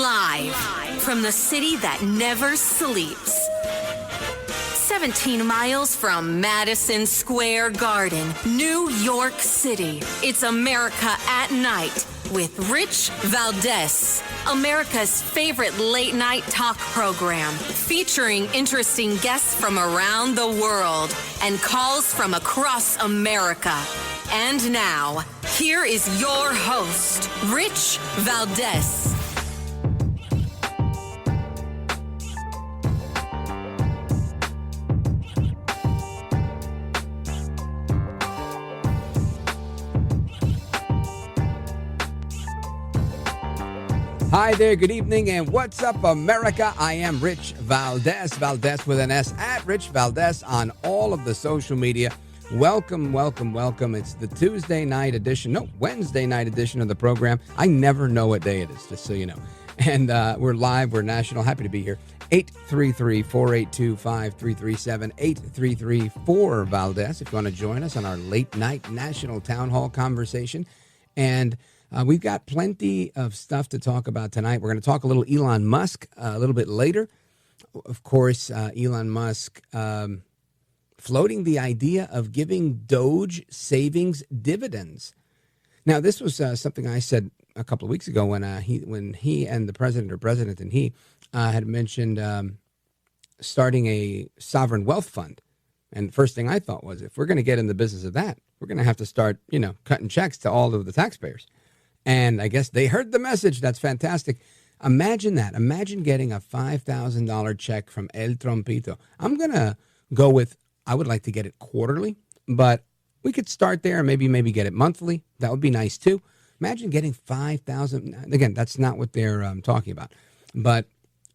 Live from the city that never sleeps. 17 miles from Madison Square Garden, New York City. It's America at Night with Rich Valdez, America's favorite late-night talk program, featuring interesting guests from around the world and calls from across America. And now, here is your host, Rich Valdez. Hi there, good evening, and what's up, America? I am Rich Valdez, Valdez with an S, at Rich Valdez on all of the social media. Welcome, welcome, welcome. It's the Wednesday night edition of the program. I never know what day it is, just so you know. And we're live, we're national, happy to be here. 833-482-5337, 833-4-Valdez, if you want to join us on our late night national town hall conversation. And we've got plenty of stuff to talk about tonight. We're going to talk a little Elon Musk a little bit later. Of course, Elon Musk floating the idea of giving DOGE savings dividends. Now, this was something I said a couple of weeks ago when he and the president and he had mentioned starting a sovereign wealth fund. And the first thing I thought was, if we're going to get in the business of that, we're going to have to start, cutting checks to all of the taxpayers. And I guess they heard the message. That's fantastic. Imagine that. Imagine getting a $5,000 check from El Trompito. I'm going to go with, I would like to get it quarterly, but we could start there and maybe get it monthly. That would be nice too. Imagine getting $5,000. Again, that's not what they're talking about. But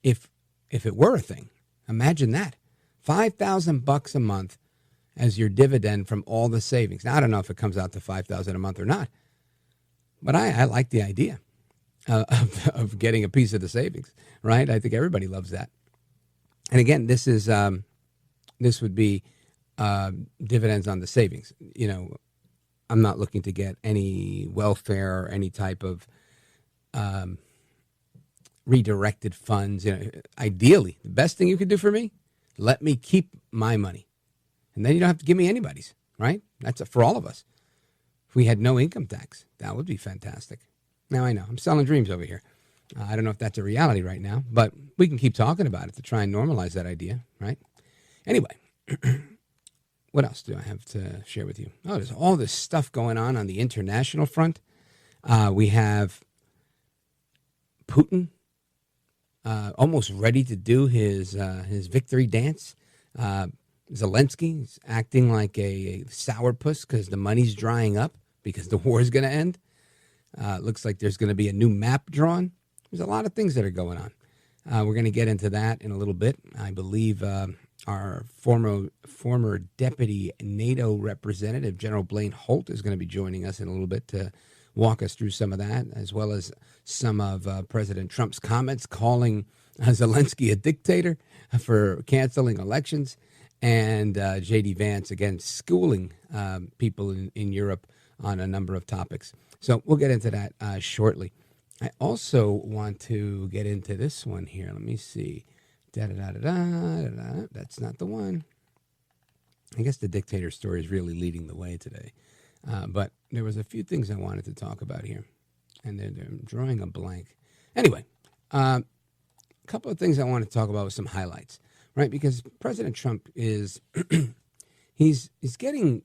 if it were a thing, imagine that. $5,000 a month as your dividend from all the savings. Now, I don't know if it comes out to $5,000 a month or not. But I like the idea of getting a piece of the savings, right? I think everybody loves that. And again, this would be dividends on the savings. I'm not looking to get any welfare or any type of redirected funds. Ideally, the best thing you could do for me, let me keep my money, and then you don't have to give me anybody's. Right? That's for all of us. If we had no income tax, that would be fantastic. Now, I know, I'm selling dreams over here. I don't know if that's a reality right now, but we can keep talking about it to try and normalize that idea, right? Anyway, what else do I have to share with you? Oh, there's all this stuff going on the international front. We have Putin almost ready to do his victory dance. Zelensky is acting like a sourpuss because the money's drying up because the war is going to end. Looks like there's going to be a new map drawn. There's a lot of things that are going on. We're going to get into that in a little bit. I believe our former deputy NATO representative, General Blaine Holt, is going to be joining us in a little bit to walk us through some of that, as well as some of President Trump's comments calling Zelensky a dictator for canceling elections. And J.D. Vance, again, schooling people in Europe on a number of topics. So we'll get into that shortly. I also want to get into this one here. Let me see. Da-da-da-da-da-da. That's not the one. I guess the Dictator story is really leading the way today. But there was a few things I wanted to talk about here. And they're drawing a blank. Anyway, a couple of things I want to talk about with some highlights. Right, because President Trump is he's getting,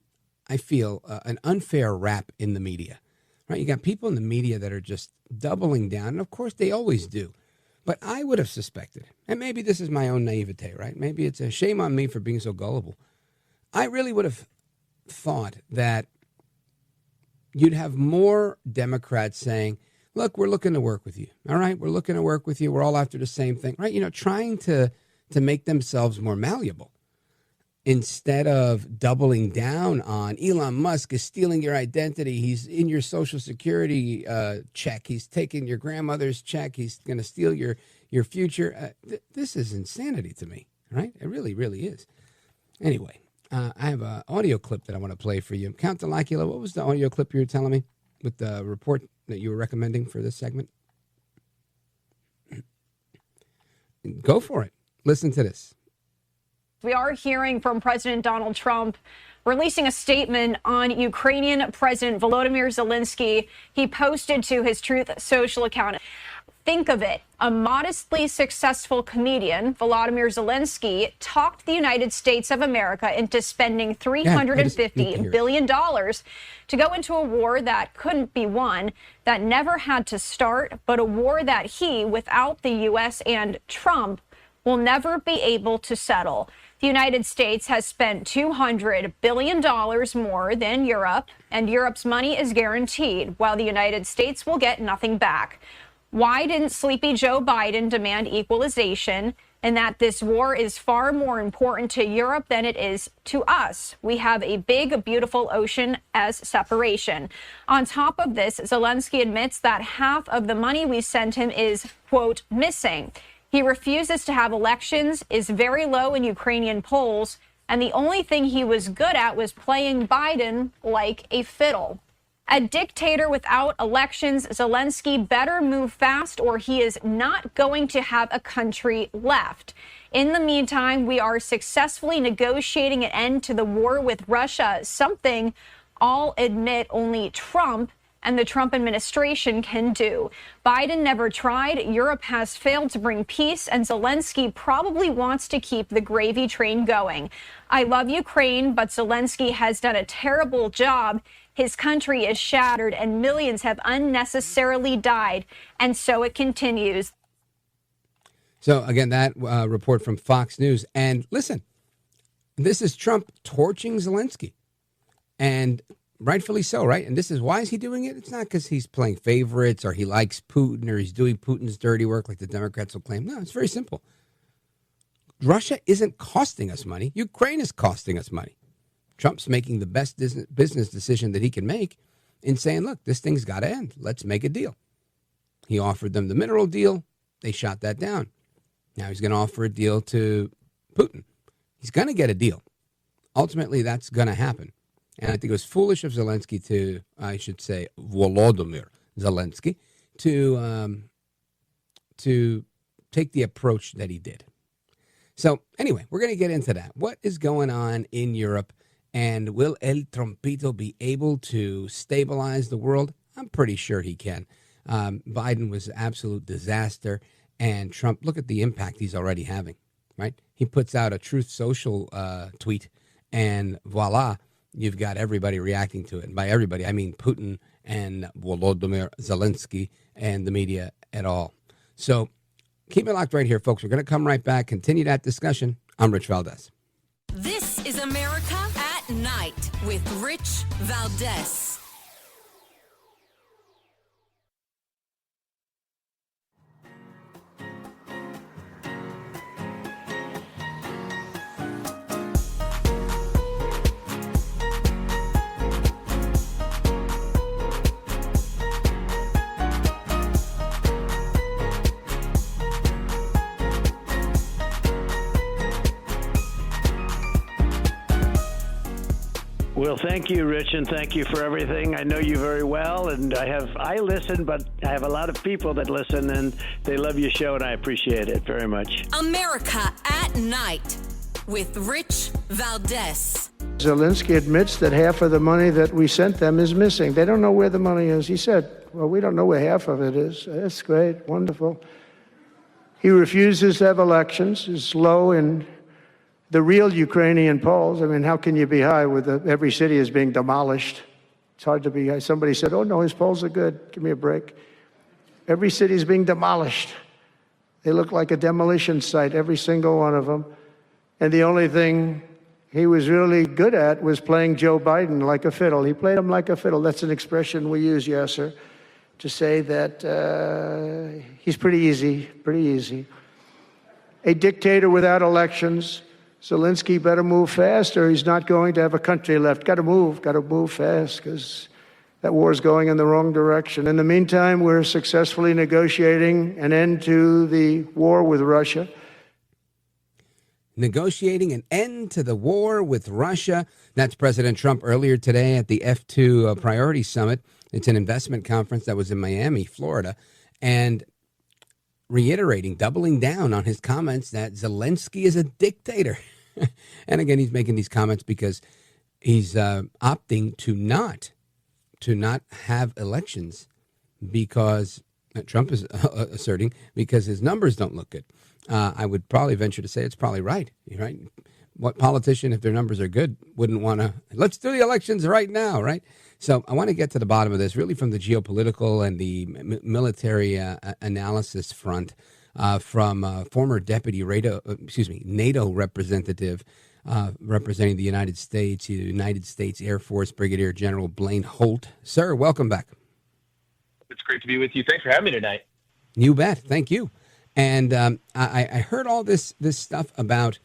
I feel, an unfair rap in the media. Right, you got people in the media that are just doubling down, and of course they always do. But I would have suspected, and maybe this is my own naivete, right? Maybe it's a shame on me for being so gullible. I really would have thought that you'd have more Democrats saying, "Look, we're looking to work with you. All right, we're looking to work with you. We're all after the same thing." Right? Trying to make themselves more malleable instead of doubling down on Elon Musk is stealing your identity. He's in your Social Security check. He's taking your grandmother's check. He's going to steal your future. This is insanity to me, right? It really, really is. Anyway, I have an audio clip that I want to play for you. Count Delacula, what was the audio clip you were telling me with the report that you were recommending for this segment? go for it. Listen to this. We are hearing from President Donald Trump releasing a statement on Ukrainian President Volodymyr Zelensky. He posted to his Truth Social account. Think of it. A modestly successful comedian, Volodymyr Zelensky, talked the United States of America into spending $350 billion to go into a war that couldn't be won, that never had to start, but a war that he, without the U.S. and Trump, will never be able to settle. The United States has spent $200 billion more than Europe, and Europe's money is guaranteed, while the United States will get nothing back. Why didn't sleepy Joe Biden demand equalization, and that this war is far more important to Europe than it is to us? We have a big, beautiful ocean as separation. On top of this, Zelensky admits that half of the money we sent him is, quote, missing. He refuses to have elections, is very low in Ukrainian polls, and the only thing he was good at was playing Biden like a fiddle. A dictator without elections, Zelensky better move fast or he is not going to have a country left. In the meantime, we are successfully negotiating an end to the war with Russia, something I'll admit only Trump and the Trump administration can do. Biden never tried, Europe has failed to bring peace, and Zelensky probably wants to keep the gravy train going. I love Ukraine, but Zelensky has done a terrible job. His country is shattered and millions have unnecessarily died. And so it continues. So, again, that report from Fox News. And listen, this is Trump torching Zelensky. And rightfully so, right? And this is why is he doing it? It's not because he's playing favorites or he likes Putin or he's doing Putin's dirty work like the Democrats will claim. No, it's very simple. Russia isn't costing us money. Ukraine is costing us money. Trump's making the best business decision that he can make in saying, look, this thing's got to end. Let's make a deal. He offered them the mineral deal. They shot that down. Now he's going to offer a deal to Putin. He's going to get a deal. Ultimately, that's going to happen. And I think it was foolish of Zelensky to, I should say, Volodymyr Zelensky, to take the approach that he did. So anyway, we're going to get into that. What is going on in Europe? And will El Trompito be able to stabilize the world? I'm pretty sure he can. Biden was an absolute disaster. And Trump, look at the impact he's already having, right? He puts out a Truth Social tweet, and voila, you've got everybody reacting to it. And by everybody, I mean Putin and Volodymyr Zelensky and the media at all. So keep it locked right here, folks. We're going to come right back, continue that discussion. I'm Rich Valdez. This is America at Night with Rich Valdez. Well, thank you, Rich, and thank you for everything. I know you very well, and I listen, but I have a lot of people that listen, and they love your show, and I appreciate it very much. America at Night with Rich Valdez. Zelensky admits that half of the money that we sent them is missing. They don't know where the money is. He said, well, we don't know where half of it is. That's great, wonderful. He refuses to have elections. It's low in the real Ukrainian polls. I mean, how can you be high with every city is being demolished? It's hard to be high. Somebody said, oh, no, his polls are good. Give me a break. Every city is being demolished. They look like a demolition site, every single one of them. And the only thing he was really good at was playing Joe Biden like a fiddle. He played him like a fiddle. That's an expression we use, yes, sir, to say that he's pretty easy, pretty easy. A dictator without elections. Zelensky better move fast or he's not going to have a country left. Got to move fast because that war is going in the wrong direction. In the meantime, we're successfully negotiating an end to the war with Russia. Negotiating an end to the war with Russia. That's President Trump earlier today at the F2 Priority Summit. It's an investment conference that was in Miami, Florida. And reiterating, doubling down on his comments that Zelensky is a dictator. And again, he's making these comments because he's opting to not have elections because Trump is asserting because his numbers don't look good. I would probably venture to say it's probably right. Right? What politician, if their numbers are good, wouldn't want to, let's do the elections right now, right? So I want to get to the bottom of this, really from the geopolitical and the military analysis front from former deputy NATO representative representing the United States Air Force Brigadier General Blaine Holt. Sir, welcome back. It's great to be with you. Thanks for having me tonight. You bet. Thank you. And I heard all this stuff about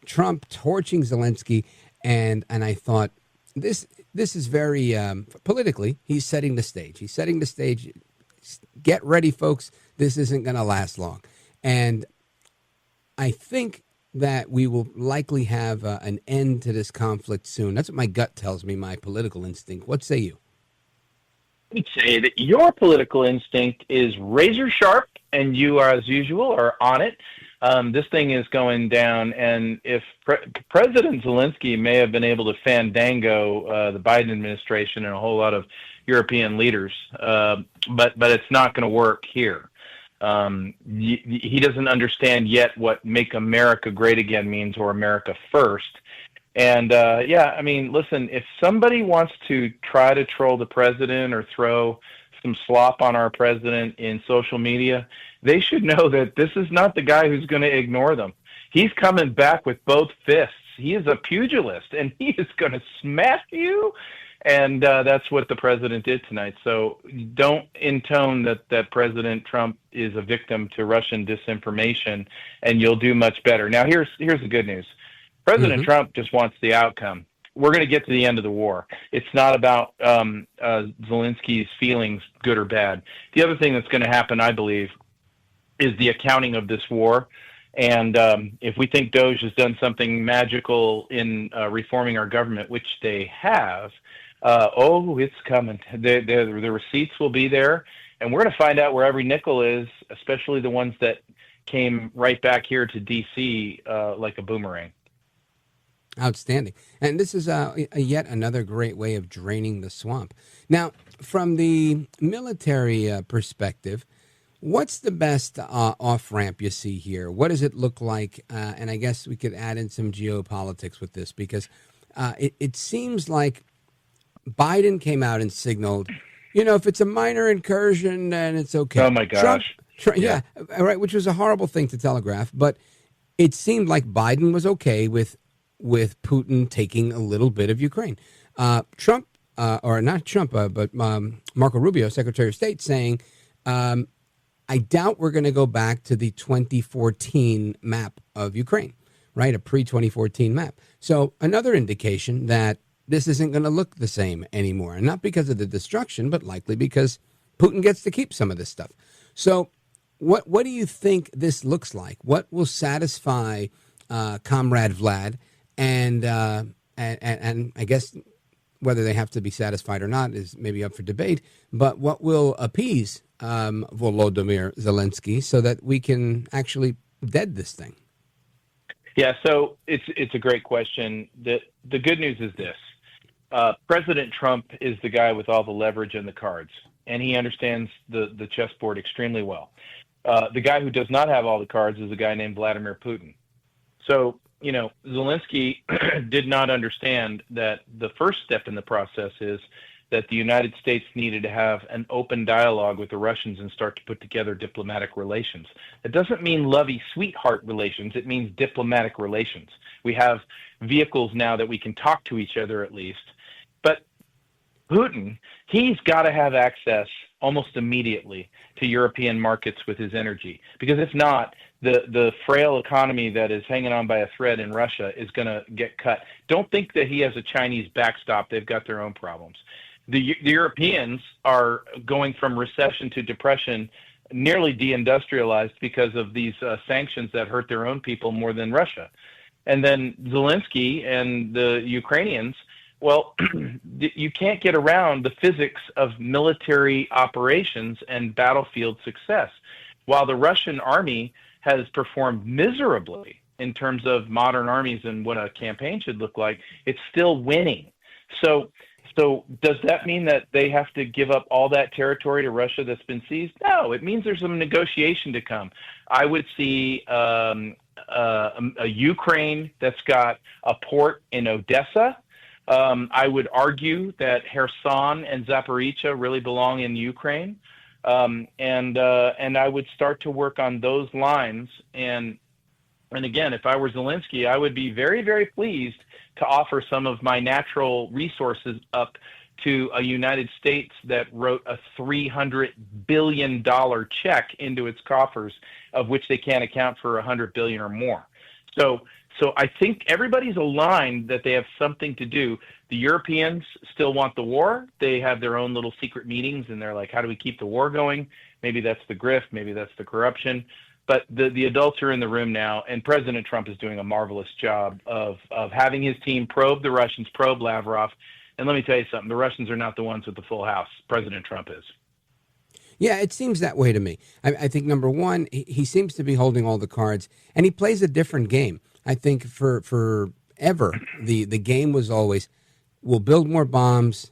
Trump torching Zelensky, and I thought this is very politically. He's setting the stage. He's setting the stage. Get ready, folks. This isn't going to last long, and I think that we will likely have an end to this conflict soon. That's what my gut tells me. My political instinct. What say you? I would say that your political instinct is razor sharp, and you are, as usual, are on it. This thing is going down, and if President Zelensky may have been able to fandango the Biden administration and a whole lot of European leaders, but it's not going to work here. He doesn't understand yet what "Make America Great Again" means, or America First. And I mean, listen, if somebody wants to try to troll the president or throw some slop on our president in social media, they should know that this is not the guy who's going to ignore them. He's coming back with both fists. He is a pugilist, and he is going to smash you. And that's what the president did tonight. So don't intone that President Trump is a victim to Russian disinformation, and you'll do much better. Now, here's the good news. President Trump just wants the outcome. We're going to get to the end of the war. It's not about Zelensky's feelings, good or bad. The other thing that's going to happen, I believe, is the accounting of this war. And if we think DOGE has done something magical in reforming our government, which they have, it's coming. The receipts will be there, and we're going to find out where every nickel is, especially the ones that came right back here to D.C. Like a boomerang. Outstanding. And this is yet another great way of draining the swamp. Now, from the military perspective, what's the best off-ramp you see here? What does it look like? And I guess we could add in some geopolitics with this, because it seems like Biden came out and signaled, if it's a minor incursion, then it's okay. Oh, my gosh. Trump, yeah, right, which was a horrible thing to telegraph. But it seemed like Biden was okay with Putin taking a little bit of Ukraine. Trump, or not Trump, but Marco Rubio, Secretary of State, saying, I doubt we're going to go back to the 2014 map of Ukraine, right? A pre-2014 map. So another indication that this isn't going to look the same anymore. And not because of the destruction, but likely because Putin gets to keep some of this stuff. So what do you think this looks like? What will satisfy Comrade Vlad? And I guess whether they have to be satisfied or not is maybe up for debate. But what will appease Volodymyr Zelensky so that we can actually dead this thing? Yeah, so it's a great question. The good news is this. President Trump is the guy with all the leverage and the cards, and he understands the chessboard extremely well. The guy who does not have all the cards is a guy named Vladimir Putin. So, Zelensky did not understand that the first step in the process is that the United States needed to have an open dialogue with the Russians and start to put together diplomatic relations. It doesn't mean lovey sweetheart relations. It means diplomatic relations. We have vehicles now that we can talk to each other at least. But Putin, he's got to have access almost immediately to European markets with his energy, because if not, the frail economy that is hanging on by a thread in Russia is going to get cut. Don't think that he has a Chinese backstop. They've got their own problems. The Europeans are going from recession to depression, nearly deindustrialized because of these sanctions that hurt their own people more than Russia. And then Zelensky and the Ukrainians, well, you can't get around the physics of military operations and battlefield success. while the Russian army has performed miserably in terms of modern armies and what a campaign should look like, it's still winning. So does that mean that they have to give up all that territory to Russia that's been seized? No, it means there's some negotiation to come. I would see a Ukraine that's got a port in Odessa. I would argue that Kherson and Zaporizhzhia really belong in Ukraine. And I would start to work on those lines. And again, if I were Zelensky, I would be very, very pleased to offer some of my natural resources up to a United States that wrote a $300 billion check into its coffers, of which they can't account for $100 billion or more. So I think everybody's aligned that they have something to do. The Europeans still want the war. They have their own little secret meetings, and they're like, how do we keep the war going? Maybe that's the grift. Maybe that's the corruption. But the adults are in the room now, and President Trump is doing a marvelous job of having his team probe the Russians, probe Lavrov. And let me tell you something, the Russians are not the ones with the full house. President Trump is. Yeah, it seems that way to me. I think, number one, he seems to be holding all the cards, and he plays a different game. I think forever, the game was always, we'll build more bombs,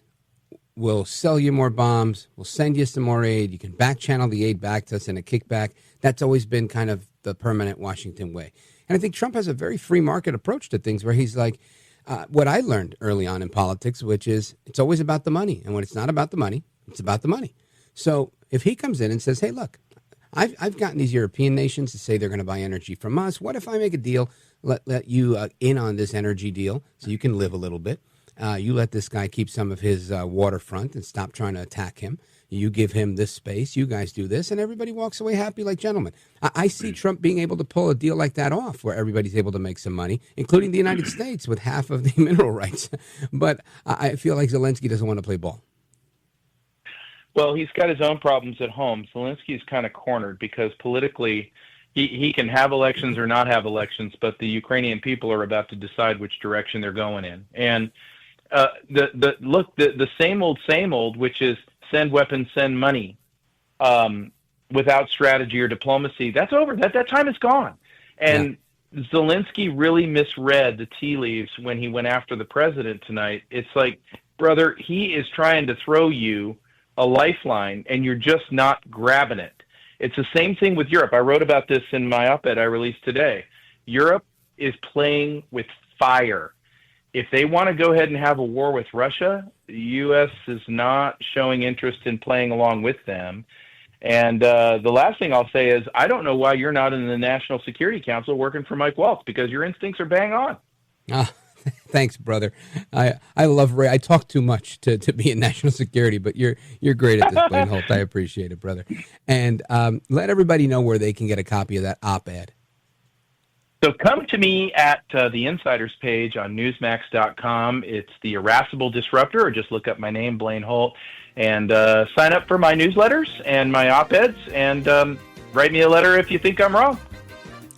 we'll sell you more bombs, we'll send you some more aid, you can back channel the aid back to us in a kickback. That's always been kind of the permanent Washington way. And I think Trump has a very free market approach to things where he's like, what I learned early on in politics, which is it's always about the money. And when it's not about the money, it's about the money. So if he comes in and says, hey, look, I've gotten these European nations to say they're going to buy energy from us. What if I make a deal, let you in on this energy deal so you can live a little bit? You let this guy keep some of his waterfront and stop trying to attack him. You give him this space. You guys do this, and everybody walks away happy like gentlemen. I see Trump being able to pull a deal like that off where everybody's able to make some money, including the United States with half of the mineral rights. But I feel like Zelensky doesn't want to play ball. Well, he's got his own problems at home. Zelensky's kind of cornered because politically he can have elections or not have elections, but the Ukrainian people are about to decide which direction they're going in. And the same old, which is send weapons, send money, without strategy or diplomacy, that's over. That time is gone. And Zelensky really misread the tea leaves when he went after the president tonight. It's like, brother, he is trying to throw you a lifeline, and you're just not grabbing it. It's the same thing with Europe. I wrote about this in my op-ed I released today. Europe is playing with fire. If they want to go ahead and have a war with Russia, the U.S. is not showing interest in playing along with them. And the last thing I'll say is I don't know why you're not in the National Security Council working for Mike Waltz, because your instincts are bang on. Thanks, brother. I love Ray. I talk too much to be in national security, but you're great at this, Blaine Holt. I appreciate it, brother. And let everybody know where they can get a copy of that op-ed. So come to me at the Insiders page on Newsmax.com. It's the Irascible Disruptor, or just look up my name, Blaine Holt, and sign up for my newsletters and my op-eds, and write me a letter if you think I'm wrong.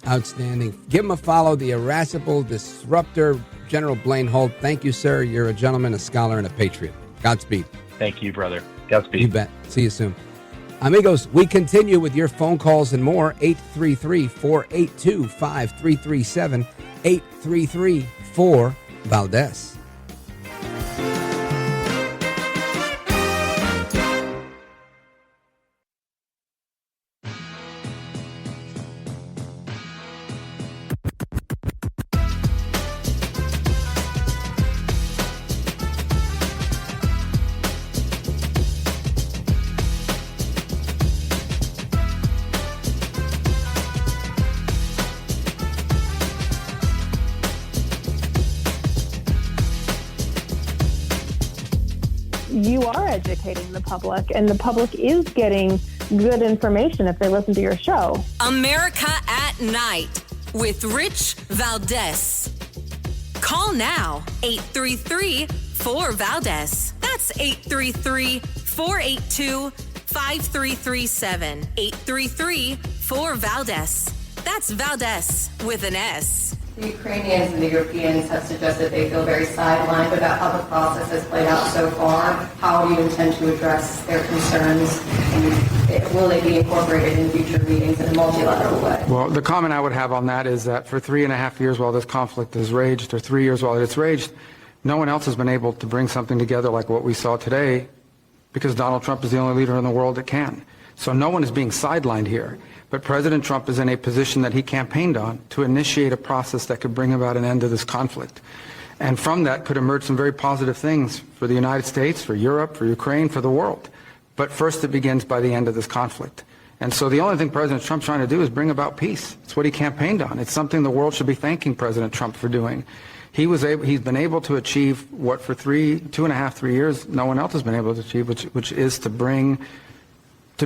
Outstanding. Give him a follow, the Irascible Disruptor, General Blaine Holt. Thank you, sir. You're a gentleman, a scholar, and a patriot. Godspeed. Thank you, brother. Godspeed. You bet. See you soon. Amigos, we continue with your phone calls and more. 833-482-5337. 833-4-VALDEZ. You are educating the public, and the public is getting good information if they listen to your show. America at Night with Rich Valdez. Call now, 833-4-VALDEZ. That's 833-482-5337. 833-4-VALDEZ. That's Valdez with an S. The Ukrainians and the Europeans have suggested they feel very sidelined about how the process has played out so far. How do you intend to address their concerns Will they be incorporated in future meetings in a multilateral way? Well, the comment I would have on that is that for 3.5 years while this conflict has raged, or 3 years while it's raged, no one else has been able to bring something together like what we saw today, because Donald Trump is the only leader in the world that can. So no one is being sidelined here. But President Trump is in a position that he campaigned on to initiate a process that could bring about an end to this conflict. And from that could emerge some very positive things for the United States, for Europe, for Ukraine, for the world. But first it begins by the end of this conflict. And so the only thing President Trump's trying to do is bring about peace. It's what he campaigned on. It's something the world should be thanking President Trump for doing. He's been able to achieve what for 2.5, 3 years no one else has been able to achieve, which is to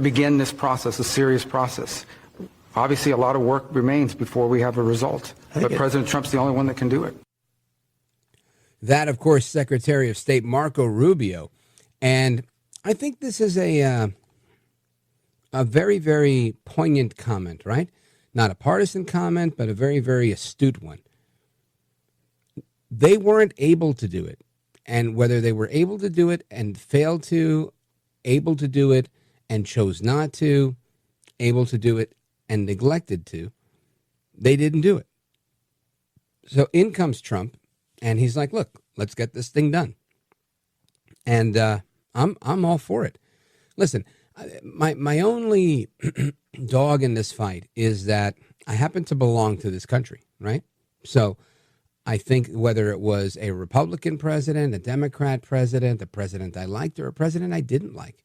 begin this process, a serious process. Obviously, a lot of work remains before we have a result, but President Trump's the only one that can do it. That, of course, Secretary of State Marco Rubio. And I think this is a very, very poignant comment, right? Not a partisan comment, but a very, very astute one. They weren't able to do it. And whether they were able to do it and failed to, able to do it and chose not to, able to do it and neglected to, they didn't do it. So in comes Trump, and he's like, look, let's get this thing done. And I'm all for it. Listen, my only dog in this fight is that I happen to belong to this country, right? So I think whether it was a Republican president, a Democrat president, a president I liked, or a president I didn't like,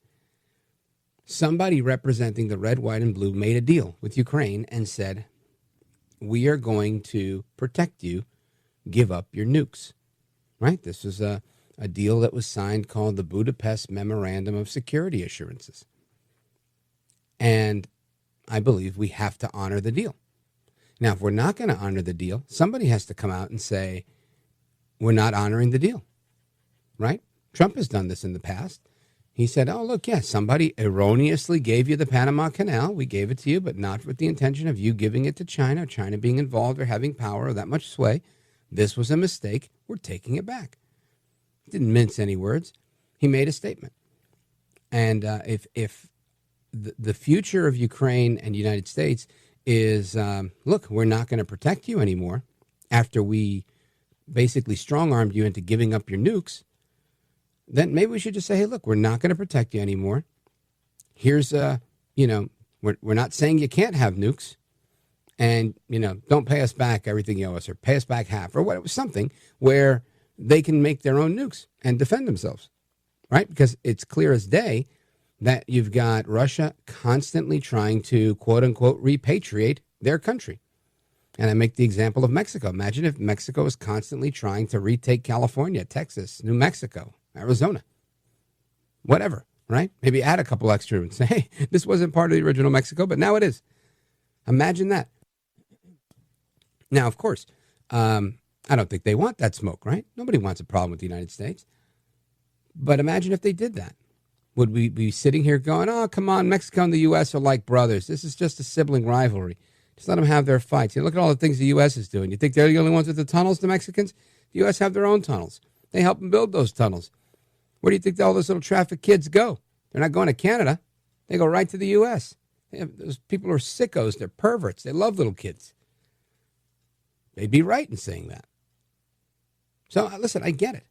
somebody representing the red, white, and blue made a deal with Ukraine and said, we are going to protect you, give up your nukes, right? This was a deal that was signed called the Budapest Memorandum of Security Assurances. And I believe we have to honor the deal. Now, if we're not going to honor the deal, somebody has to come out and say, we're not honoring the deal, right? Trump has done this in the past. He said, oh, look, yes, somebody erroneously gave you the Panama Canal. We gave it to you, but not with the intention of you giving it to China, or China being involved or having power or that much sway. This was a mistake. We're taking it back. He didn't mince any words. He made a statement. And if the future of Ukraine and the United States is, look, we're not going to protect you anymore after we basically strong-armed you into giving up your nukes, then maybe we should just say, hey, look, we're not going to protect you anymore. Here's, we're not saying you can't have nukes, and, don't pay us back everything you owe us, or pay us back half, or whatever, something where they can make their own nukes and defend themselves, right? Because it's clear as day that you've got Russia constantly trying to, quote unquote, repatriate their country. And I make the example of Mexico. Imagine if Mexico was constantly trying to retake California, Texas, New Mexico, Arizona, whatever, right? Maybe add a couple extra and say, hey, this wasn't part of the original Mexico, but now it is. Imagine that. Now, of course, I don't think they want that smoke, right? Nobody wants a problem with the United States. But imagine if they did that. Would we be sitting here going, oh, come on, Mexico and the U.S. are like brothers. This is just a sibling rivalry. Just let them have their fights. Look at all the things the U.S. is doing. You think they're the only ones with the tunnels, the Mexicans? The U.S. have their own tunnels. They help them build those tunnels. Where do you think all those little traffic kids go? They're not going to Canada. They go right to the U.S. Those people are sickos. They're perverts. They love little kids. They'd be right in saying that. So, listen, I get it.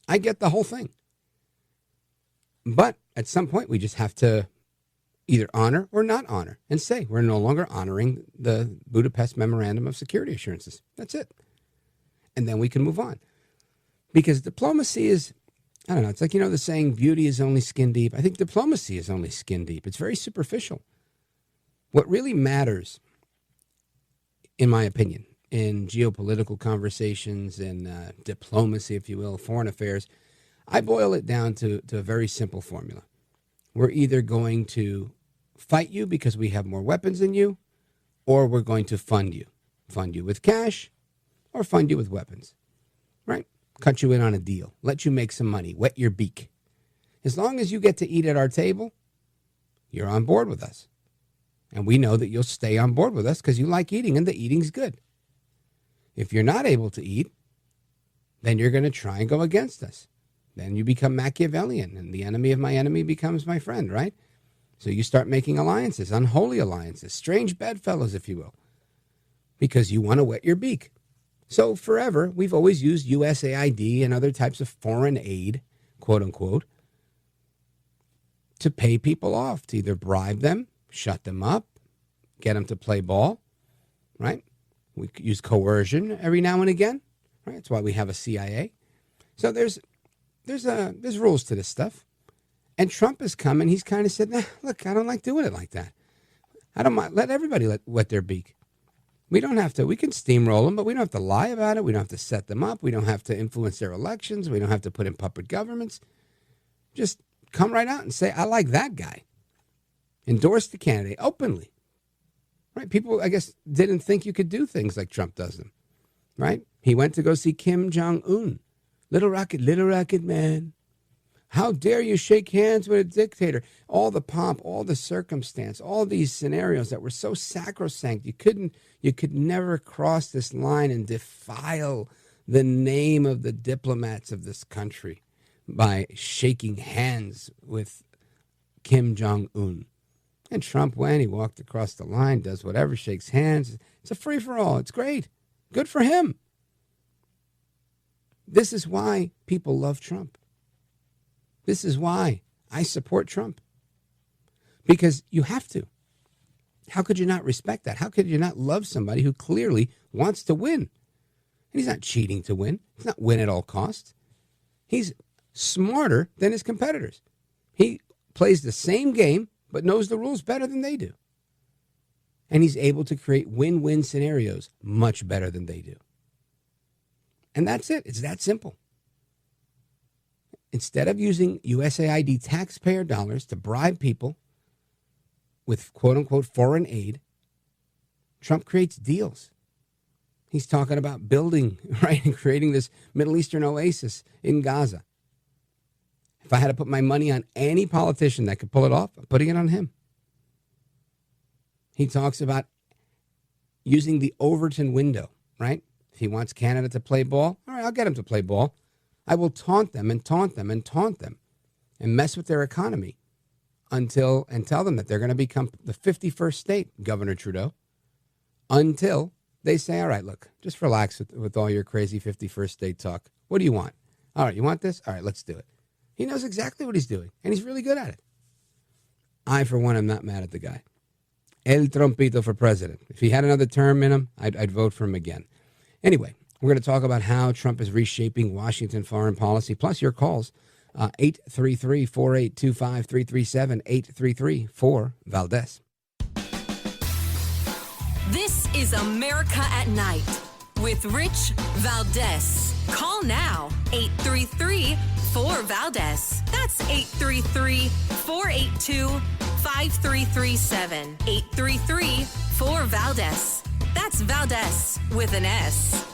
I get the whole thing. But at some point, we just have to either honor or not honor and say we're no longer honoring the Budapest Memorandum of Security Assurances. That's it. And then we can move on. Because diplomacy is, I don't know, it's like, the saying, beauty is only skin deep. I think diplomacy is only skin deep. It's very superficial. What really matters, in my opinion, in geopolitical conversations and diplomacy, if you will, foreign affairs, I boil it down to a very simple formula. We're either going to fight you because we have more weapons than you, or we're going to fund you. Fund you with cash or fund you with weapons, right? Cut you in on a deal, let you make some money, wet your beak. As long as you get to eat at our table, you're on board with us. And we know that you'll stay on board with us because you like eating and the eating's good. If you're not able to eat, then you're going to try and go against us. Then you become Machiavellian, and the enemy of my enemy becomes my friend, right? So you start making alliances, unholy alliances, strange bedfellows, if you will, because you want to wet your beak. So forever, we've always used USAID and other types of foreign aid, quote unquote, to pay people off, to either bribe them, shut them up, get them to play ball, right? We use coercion every now and again, right? That's why we have a CIA. So there's rules to this stuff. And Trump has come and he's kind of said, nah, look, I don't like doing it like that. I don't mind. Let everybody wet their beak. We don't have to. We can steamroll them, but we don't have to lie about it. We don't have to set them up. We don't have to influence their elections. We don't have to put in puppet governments. Just come right out and say, I like that guy. Endorse the candidate openly. Right? People, I guess, didn't think you could do things like Trump does them. Right? He went to go see Kim Jong-un. Little rocket man. How dare you shake hands with a dictator? All the pomp, all the circumstance, all these scenarios that were so sacrosanct. You could never cross this line and defile the name of the diplomats of this country by shaking hands with Kim Jong-un. And Trump went, he walked across the line, does whatever, shakes hands. It's a free-for-all. It's great. Good for him. This is why people love Trump. This is why I support Trump. Because you have to. How could you not respect that? How could you not love somebody who clearly wants to win? And he's not cheating to win. He's not win at all costs. He's smarter than his competitors. He plays the same game, but knows the rules better than they do. And he's able to create win-win scenarios much better than they do. And that's it. It's that simple. Instead of using USAID taxpayer dollars to bribe people with quote-unquote foreign aid, Trump creates deals. He's talking about building, right, and creating this Middle Eastern oasis in Gaza. If I had to put my money on any politician that could pull it off, I'm putting it on him. He talks about using the Overton window, right? If he wants Canada to play ball, all right, I'll get him to play ball. I will taunt them and taunt them and taunt them and mess with their economy and tell them that they're going to become the 51st state, Governor Trudeau, until they say, all right, look, just relax with all your crazy 51st state talk. What do you want? All right, you want this? All right, let's do it. He knows exactly what he's doing, and he's really good at it. I, for one, am not mad at the guy. El Trompito for president. If he had another term in him, I'd vote for him again. Anyway, we're going to talk about how Trump is reshaping Washington foreign policy, plus your calls, 833-482-5337, 833-4-VALDEZ. This is America at Night with Rich Valdez. Call now, 833-4-VALDEZ. That's 833-482-5337, 833-4-VALDEZ. That's Valdez with an S.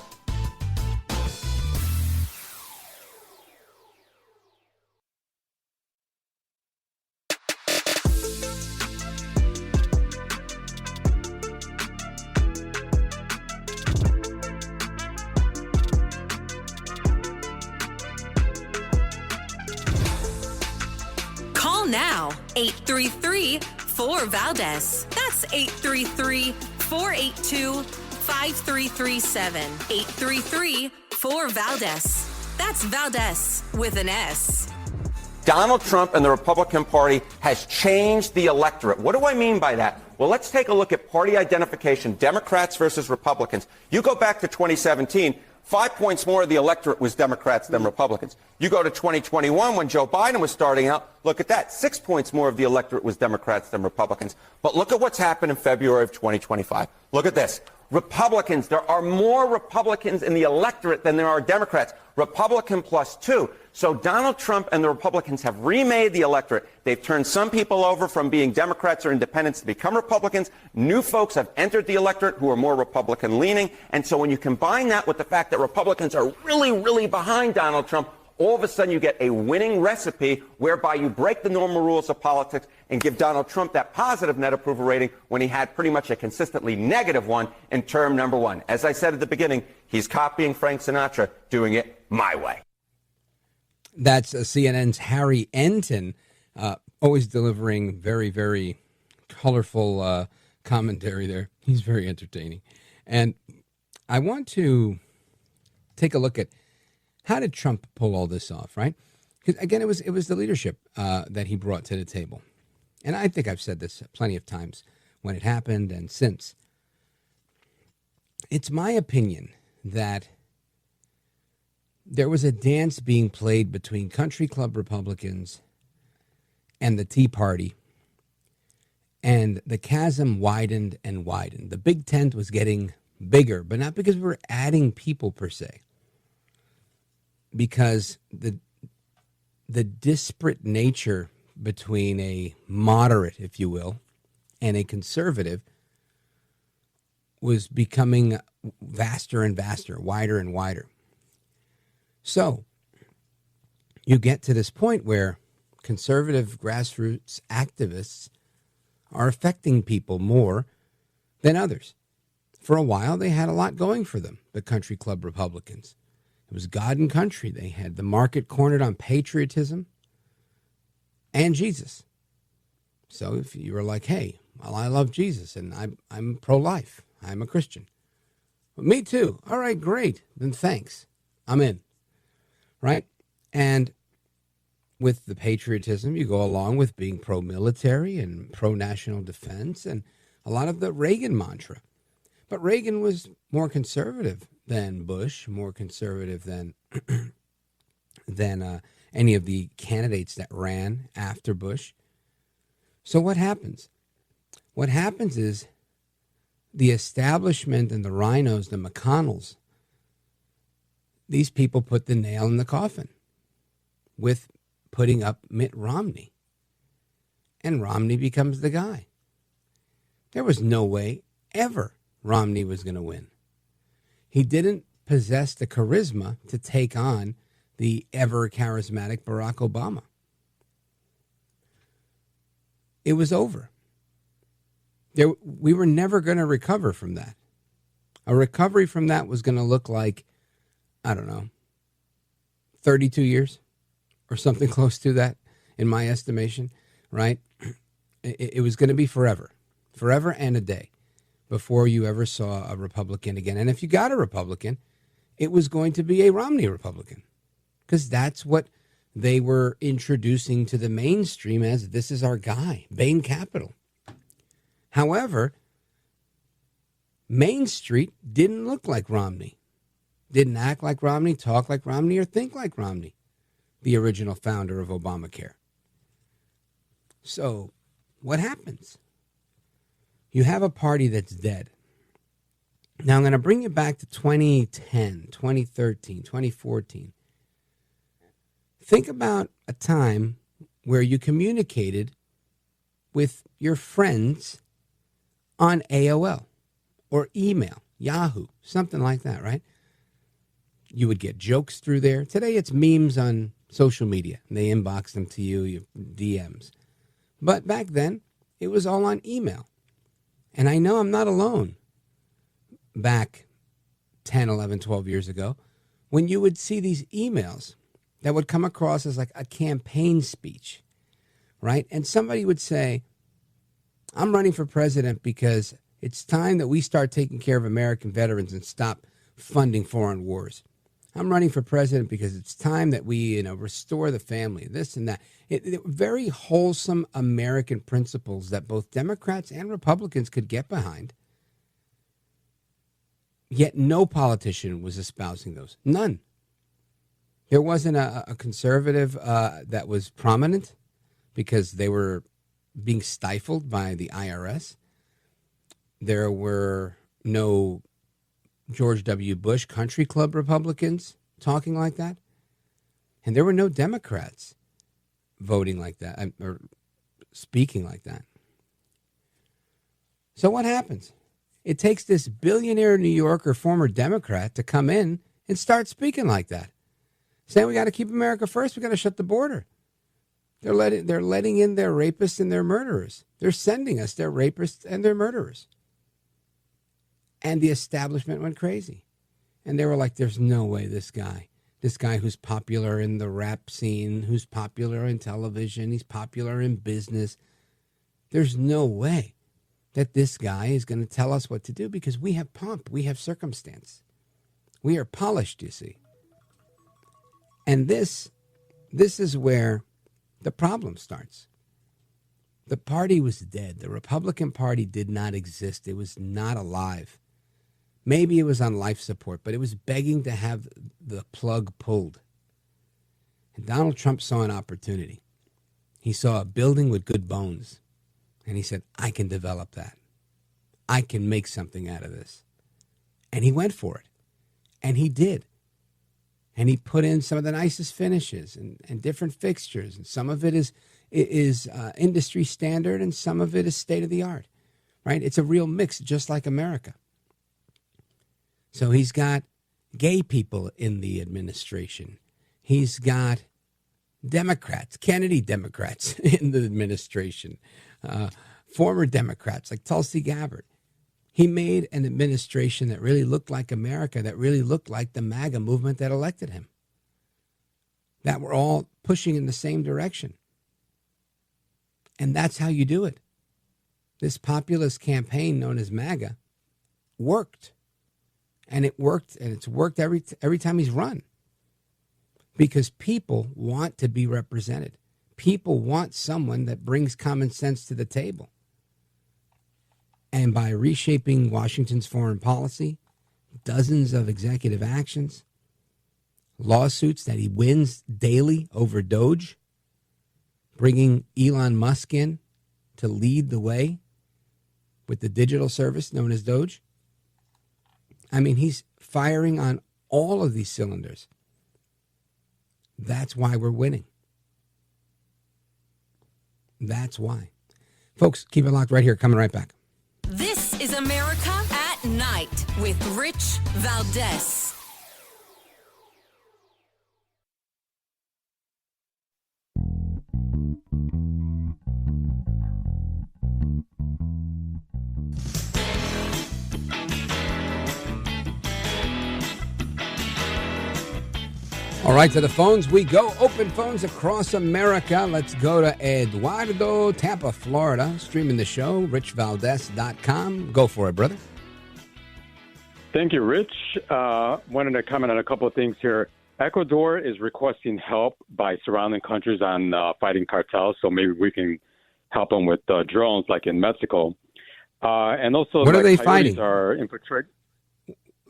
Call now, 833-4-VALDEZ. That's 833-482-5337, 833-4-VALDEZ. That's Valdez with an S. Donald Trump and the Republican Party has changed the electorate. What do I mean by that? Well, let's take a look at party identification, Democrats versus Republicans. You go back to 2017, 5 points more of the electorate was Democrats than Republicans. You go to 2021 when Joe Biden was starting out, look at that. 6 points more of the electorate was Democrats than Republicans. But look at what's happened in February of 2025. Look at this. Republicans, there are more Republicans in the electorate than there are Democrats. Republican +2. So Donald Trump and the Republicans have remade the electorate. They've turned some people over from being Democrats or independents to become Republicans. New folks have entered the electorate who are more Republican leaning. And so when you combine that with the fact that Republicans are really, really behind Donald Trump, all of a sudden you get a winning recipe whereby you break the normal rules of politics and give Donald Trump that positive net approval rating when he had pretty much a consistently negative one in term number one. As I said at the beginning, he's copying Frank Sinatra, doing it my way. That's CNN's Harry Enton always delivering very, very colorful commentary there. He's very entertaining. And I want to take a look at how did Trump pull all this off, right? Because, again, it was the leadership that he brought to the table. And I think I've said this plenty of times when it happened and since. It's my opinion that there was a dance being played between country club Republicans and the Tea Party, and the chasm widened and widened. The big tent was getting bigger, but not because we were adding people per se, because the disparate nature between a moderate, if you will, and a conservative was becoming vaster and vaster, wider and wider. So you get to this point where conservative grassroots activists are affecting people more than others. For a while, they had a lot going for them, the country club Republicans. It was God and country. They had the market cornered on patriotism and Jesus. So if you were like, hey, well, I love Jesus and I'm pro-life, I'm a Christian. Well, me too. All right, great. Then thanks. I'm in. Right? And with the patriotism, you go along with being pro-military and pro-national defense and a lot of the Reagan mantra. But Reagan was more conservative than Bush, more conservative than any of the candidates that ran after Bush. So what happens? What happens is the establishment and the rhinos, the McConnells, these people put the nail in the coffin with putting up Mitt Romney. And Romney becomes the guy. There was no way ever Romney was going to win. He didn't possess the charisma to take on the ever charismatic Barack Obama. It was over. We were never going to recover from that. A recovery from that was going to look like, I don't know, 32 years or something close to that, in my estimation, right? It was going to be forever and a day before you ever saw a Republican again. And if you got a Republican, it was going to be a Romney Republican, because that's what they were introducing to the mainstream as, this is our guy, Bain Capital. However, Main Street didn't look like Romney, didn't act like Romney, talk like Romney, or think like Romney, the original founder of Obamacare. So what happens? You have a party that's dead. Now I'm going to bring you back to 2010, 2013, 2014. Think about a time where you communicated with your friends on AOL or email, Yahoo, something like that, right? You would get jokes through there. Today it's memes on social media. They inbox them to you, your DMs. But back then, it was all on email. And I know I'm not alone. Back 10, 11, 12 years ago, when you would see these emails that would come across as like a campaign speech, right? And somebody would say, I'm running for president because it's time that we start taking care of American veterans and stop funding foreign wars. I'm running for president because it's time that we, restore the family, this and that. Very wholesome American principles that both Democrats and Republicans could get behind. Yet no politician was espousing those. None. There wasn't a conservative that was prominent because they were being stifled by the IRS. There were no George W. Bush country club Republicans talking like that. And there were no Democrats voting like that or speaking like that. So what happens? It takes this billionaire New Yorker, former Democrat, to come in and start speaking like that, saying we got to keep America first. We got to shut the border. They're letting in their rapists and their murderers. They're sending us their rapists and their murderers. And the establishment went crazy. And they were like, there's no way this guy This guy who's popular in the rap scene, who's popular in television, he's popular in business. There's no way that this guy is going to tell us what to do because we have pomp, we have circumstance. We are polished, you see. And this is where the problem starts. The party was dead. The Republican Party did not exist. It was not alive. Maybe it was on life support, but it was begging to have the plug pulled. And Donald Trump saw an opportunity. He saw a building with good bones. And he said, I can develop that. I can make something out of this. And he went for it. And he did. And he put in some of the nicest finishes and different fixtures. And some of it is industry standard and some of it is state of the art, right? It's a real mix, just like America. So he's got gay people in the administration. He's got Democrats, Kennedy Democrats in the administration, former Democrats like Tulsi Gabbard. He made an administration that really looked like America, that really looked like the MAGA movement that elected him, that were all pushing in the same direction. And that's how you do it. This populist campaign known as MAGA worked. And it worked, and it's worked every time he's run. Because people want to be represented. People want someone that brings common sense to the table. And by reshaping Washington's foreign policy, dozens of executive actions, lawsuits that he wins daily over DOGE, bringing Elon Musk in to lead the way with the digital service known as DOGE. I mean, he's firing on all of these cylinders. That's why we're winning. That's why. Folks, keep it locked right here. Coming right back. This is America at Night with Rich Valdez. All right, to the phones we go. Open phones across America. Let's go to Eduardo, Tampa, Florida, streaming the show, richvaldez.com. Go for it, brother. Thank you, Rich. Wanted to comment on a couple of things here. Ecuador is requesting help by surrounding countries on fighting cartels, so maybe we can help them with drones like in Mexico. And also, what are they fighting? Are infiltrating.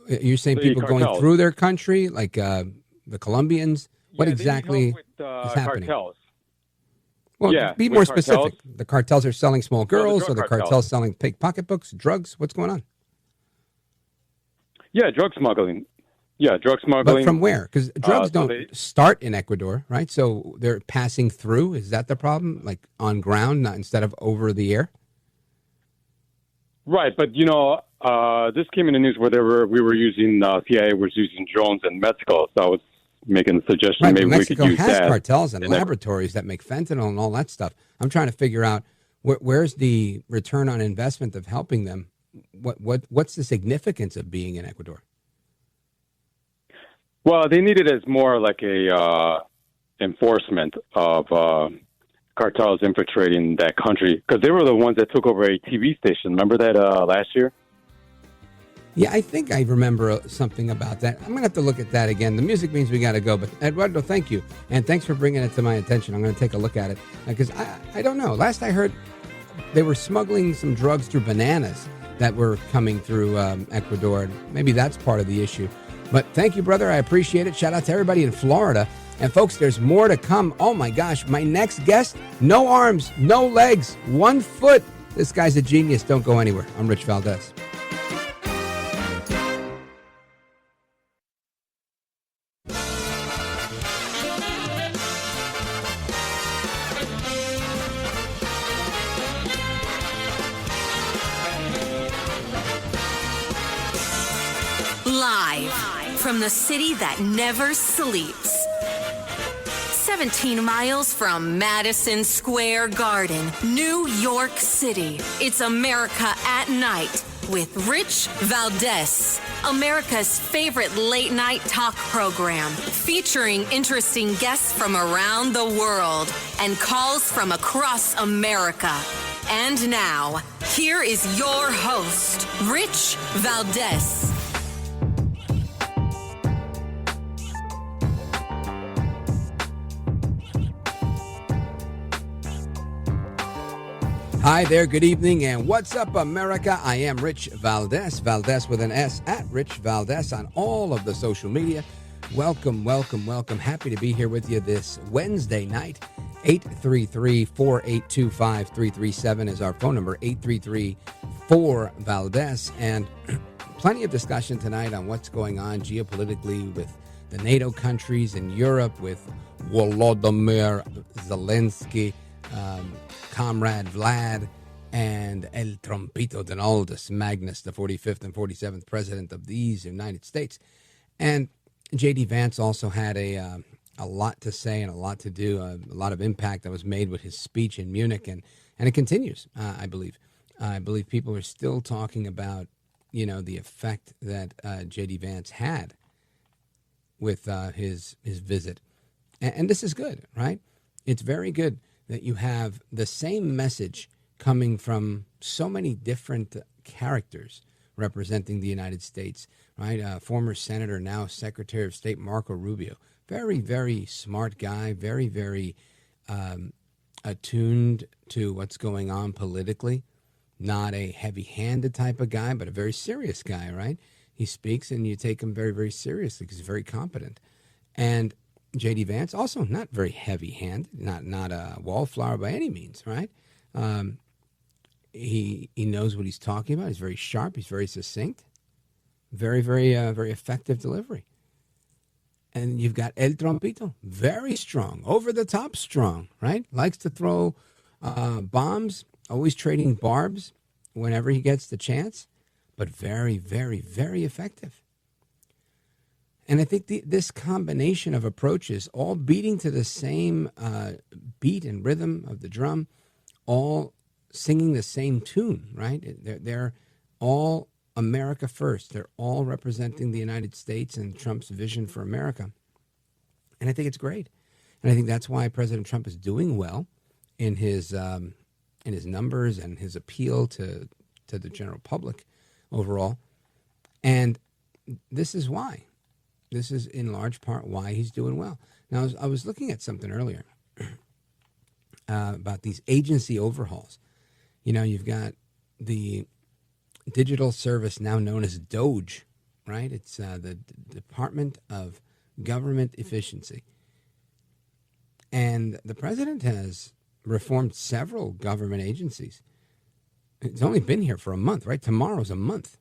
You're saying people cartels. Going through their country, like the Colombians? What exactly with, is happening? Cartels. Well, yeah, be more cartels. specific. The cartels are selling small girls, or the cartels. cartels selling pocketbooks, drugs? What's going on? Yeah, drug smuggling. Yeah, drug smuggling. But from where? Because drugs don't start in Ecuador, right? So they're passing through. Is that the problem? Like on ground, not instead of over the air? Right, but this came in the news where we were using CIA was using drones in Mexico. So I was making a suggestion Right, maybe Mexico we could use has that. cartels and laboratories that make fentanyl and all that stuff. I'm trying to figure out where's the return on investment of helping them. What's the significance of being in Ecuador? Well, they need it as more like a enforcement of cartels infiltrating that country because they were the ones that took over a TV station. Remember that last year? Yeah, I think I remember something about that. I'm going to have to look at that again. The music means we got to go. But, Eduardo, thank you. And thanks for bringing it to my attention. I'm going to take a look at it. Because I don't know. Last I heard, they were smuggling some drugs through bananas that were coming through Ecuador. Maybe that's part of the issue. But thank you, brother. I appreciate it. Shout out to everybody in Florida. And, folks, there's more to come. Oh, my gosh. My next guest, no arms, no legs, 1 foot. This guy's a genius. Don't go anywhere. I'm Rich Valdez. Live from the city that never sleeps. 17 miles from Madison Square Garden, New York City. It's America at Night with Rich Valdez, America's favorite late night talk program, featuring interesting guests from around the world and calls from across America. And now, here is your host, Rich Valdez. Hi there, good evening, and what's up, America? I am Rich Valdez, Valdez with an S, at Rich Valdez on all of the social media. Welcome, welcome, welcome. Happy to be here with you this Wednesday night. 833-482-5337 is our phone number, 833-4-Valdez. And plenty of discussion tonight on what's going on geopolitically with the NATO countries in Europe, with Volodymyr Zelensky, Comrade Vlad, and El Trompito Donaldus Magnus, the 45th and 47th president of these United States. And J.D. Vance also had a lot to say and a lot to do, a lot of impact that was made with his speech in Munich, and it continues, I believe. I believe people are still talking about, the effect that J.D. Vance had with his visit. And this is good, right? It's very good that you have the same message coming from so many different characters representing the United States, right? Former Senator, now Secretary of State Marco Rubio. Very, very smart guy, very, very attuned to what's going on politically. Not a heavy-handed type of guy, but a very serious guy, right? He speaks and you take him very, very seriously because he's very competent. And J.D. Vance, also not very heavy-handed, not a wallflower by any means, right? He knows what he's talking about. He's very sharp. He's very succinct. Very, very, very effective delivery. And you've got El Trompito, very strong, over-the-top strong, right? Likes to throw bombs, always trading barbs whenever he gets the chance, but very, very, very effective. And I think this combination of approaches, all beating to the same beat and rhythm of the drum, all singing the same tune, right? They're all America first. They're all representing the United States and Trump's vision for America. And I think it's great. And I think that's why President Trump is doing well in his numbers and his appeal to the general public overall. And this is why. This is in large part why he's doing well. Now, I was looking at something earlier about these agency overhauls. You've got the digital service now known as DOGE, right? It's the Department of Government Efficiency. And the president has reformed several government agencies. It's only been here for a month, right? Tomorrow's a month,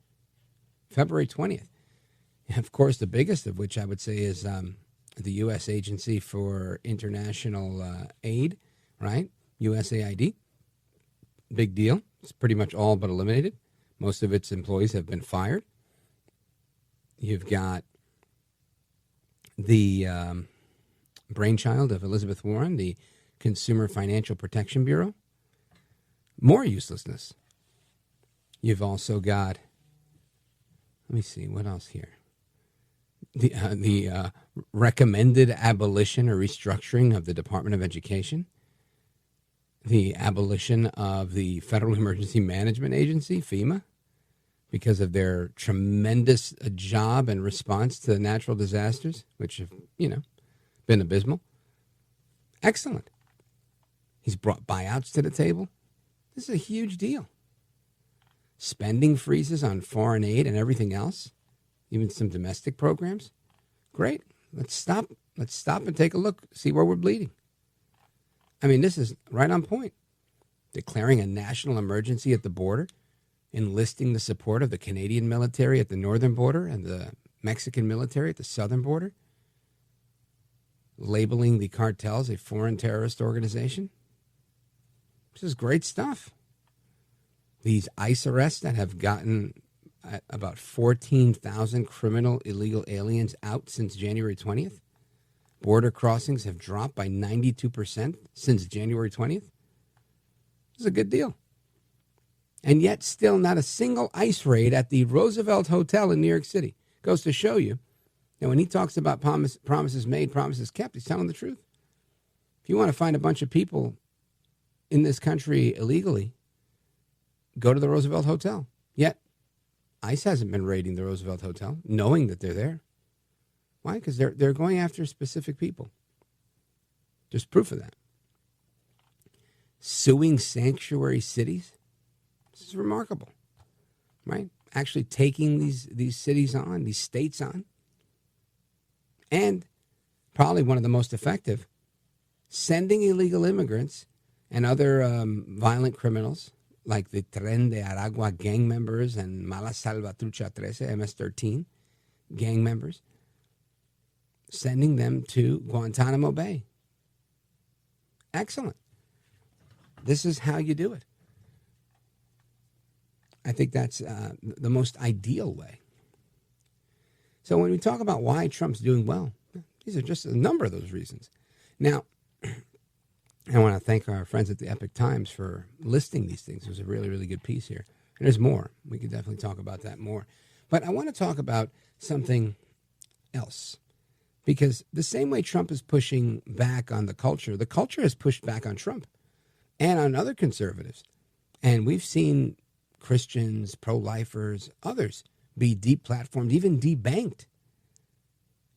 February 20th. Of course, the biggest of which I would say is the U.S. Agency for International Aid, right? USAID. Big deal. It's pretty much all but eliminated. Most of its employees have been fired. You've got the brainchild of Elizabeth Warren, the Consumer Financial Protection Bureau. More uselessness. You've also got, let me see, what else here? The recommended abolition or restructuring of the Department of Education, the abolition of the Federal Emergency Management Agency, FEMA, because of their tremendous job and response to natural disasters, which have, been abysmal. Excellent. He's brought buyouts to the table. This is a huge deal. Spending freezes on foreign aid and everything else. Even some domestic programs. Great. Let's stop and take a look, see where we're bleeding. I mean, this is right on point. Declaring a national emergency at the border, enlisting the support of the Canadian military at the northern border and the Mexican military at the southern border, labeling the cartels a foreign terrorist organization. This is great stuff. These ICE arrests that have gotten about 14,000 criminal illegal aliens out since January 20th. Border crossings have dropped by 92% since January 20th. This is a good deal. And yet still not a single ICE raid at the Roosevelt Hotel in New York City. Goes to show you that when he talks about promises made, promises kept, he's telling the truth. If you want to find a bunch of people in this country illegally, go to the Roosevelt Hotel. Yet ICE hasn't been raiding the Roosevelt Hotel, knowing that they're there. Why? Because they're going after specific people. There's proof of that. Suing sanctuary cities. This is remarkable, right? Actually taking these cities on, these states on. And probably one of the most effective, sending illegal immigrants and other violent criminals like the Tren de Aragua gang members and Mala Salvatrucha 13, MS-13 gang members, sending them to Guantanamo Bay. Excellent. This is how you do it. I think that's the most ideal way. So when we talk about why Trump's doing well, these are just a number of those reasons. Now, I want to thank our friends at the Epoch Times for listing these things. It was a really, really good piece here. And there's more. We could definitely talk about that more. But I want to talk about something else. Because the same way Trump is pushing back on the culture has pushed back on Trump and on other conservatives. And we've seen Christians, pro-lifers, others be deplatformed, even debanked,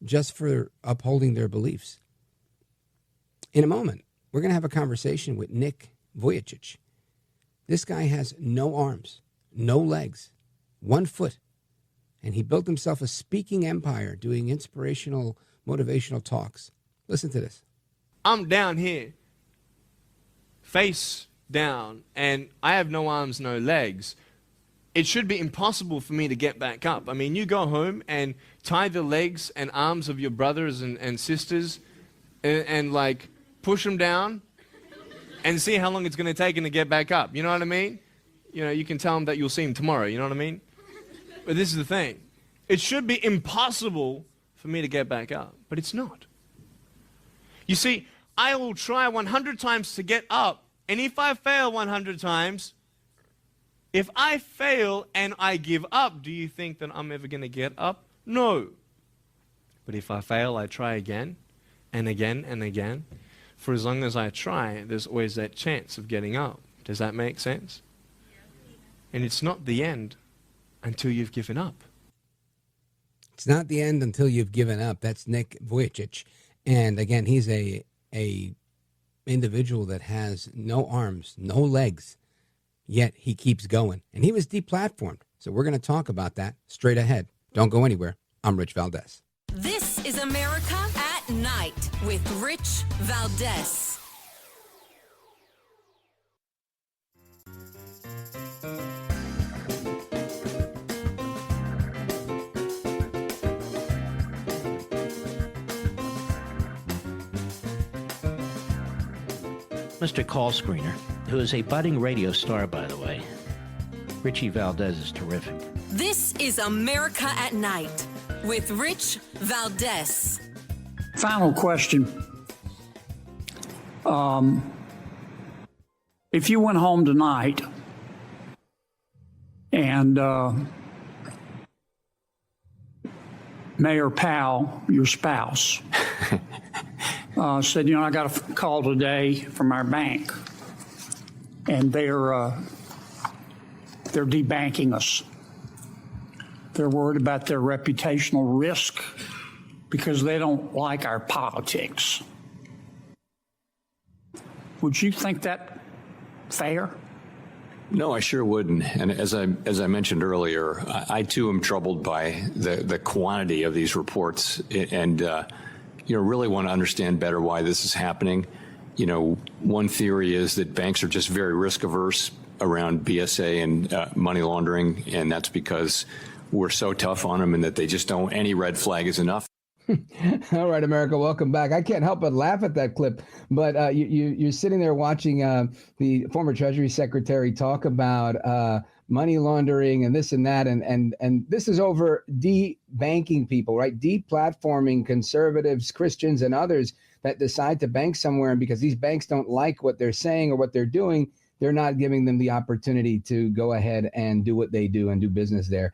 just for upholding their beliefs. In a moment, we're going to have a conversation with Nick Vujicic. This guy has no arms, no legs, 1 foot, and he built himself a speaking empire doing inspirational, motivational talks. Listen to this. I'm down here, face down, and I have no arms, no legs. It should be impossible for me to get back up. I mean, you go home and tie the legs and arms of your brothers and sisters and like push them down and see how long it's going to take them to get back up. You know what I mean? You know, you can tell them that you'll see them tomorrow. You know what I mean? But this is the thing. It should be impossible for me to get back up, but it's not. You see, I will try 100 times to get up, and if I fail 100 times, if I fail and I give up, do you think that I'm ever going to get up? No. But if I fail, I try again and again and again. For as long as I try, there's always that chance of getting up. Does that make sense? And it's not the end until you've given up. It's not the end until you've given up. That's Nick Vujicic. And again, he's a individual that has no arms, no legs, yet he keeps going. And he was deplatformed. So we're going to talk about that straight ahead. Don't go anywhere. I'm Rich Valdez. This is America at Night with Rich Valdez. Mr. Call Screener, who is a budding radio star, by the way. Richie Valdez is terrific. This is America at Night with Rich Valdez. Final question. If you went home tonight and Mayor Powell, your spouse, said, I got a call today from our bank, and they're debanking us. They're worried about their reputational risk because they don't like our politics. Would you think that fair? No, I sure wouldn't. And as I mentioned earlier, I too am troubled by the quantity of these reports, and really want to understand better why this is happening. One theory is that banks are just very risk averse around BSA and money laundering, and that's because we're so tough on them and that they just don't, any red flag is enough. All right, America, welcome back. I can't help but laugh at that clip, but you're sitting there watching the former Treasury Secretary talk about money laundering and this and that, and this is over debanking people, right? Deplatforming conservatives, Christians, and others that decide to bank somewhere, and because these banks don't like what they're saying or what they're doing, they're not giving them the opportunity to go ahead and do what they do and do business there.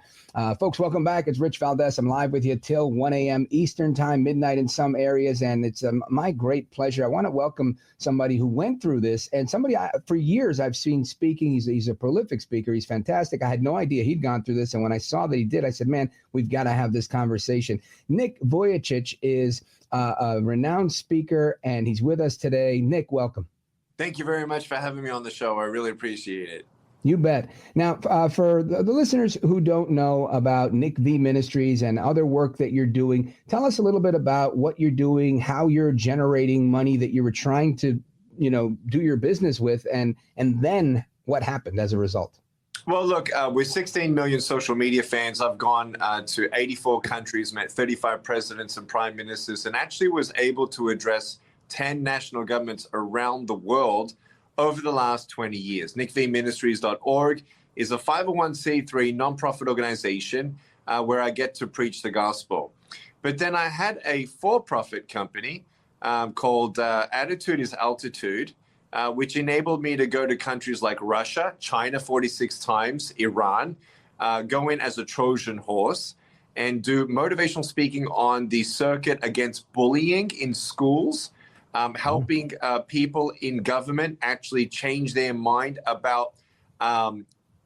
Folks, welcome back. It's Rich Valdez. I'm live with you till 1 a.m. Eastern time, midnight in some areas. And it's my great pleasure. I want to welcome somebody who went through this, and somebody for years I've seen speaking. He's a prolific speaker. He's fantastic. I had no idea he'd gone through this. And when I saw that he did, I said, man, we've got to have this conversation. Nick Vujicic is a renowned speaker, and he's with us today. Nick, welcome. Thank you very much for having me on the show. I really appreciate it. You bet. Now, for the listeners who don't know about Nick V Ministries and other work that you're doing, tell us a little bit about what you're doing, how you're generating money that you were trying to, do your business with, and then what happened as a result. Well, look, with 16 million social media fans, I've gone to 84 countries, met 35 presidents and prime ministers, and actually was able to address 10 national governments around the world over the last 20 years. NickVMinistries.org is a 501c3 nonprofit organization where I get to preach the gospel. But then I had a for-profit company called Attitude is Altitude, which enabled me to go to countries like Russia, China 46 times, Iran, go in as a Trojan horse and do motivational speaking on the circuit against bullying in schools, helping people in government actually change their mind about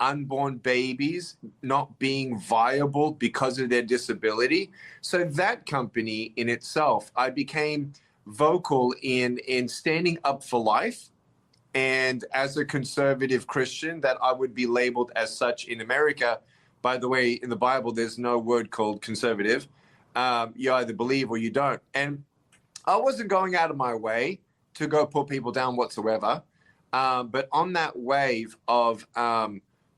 unborn babies not being viable because of their disability. So that company in itself, I became vocal in standing up for life. And as a conservative Christian, that I would be labeled as such in America. By the way, in the Bible, there's no word called conservative. You either believe or you don't. And I wasn't going out of my way to go put people down whatsoever. But on that wave of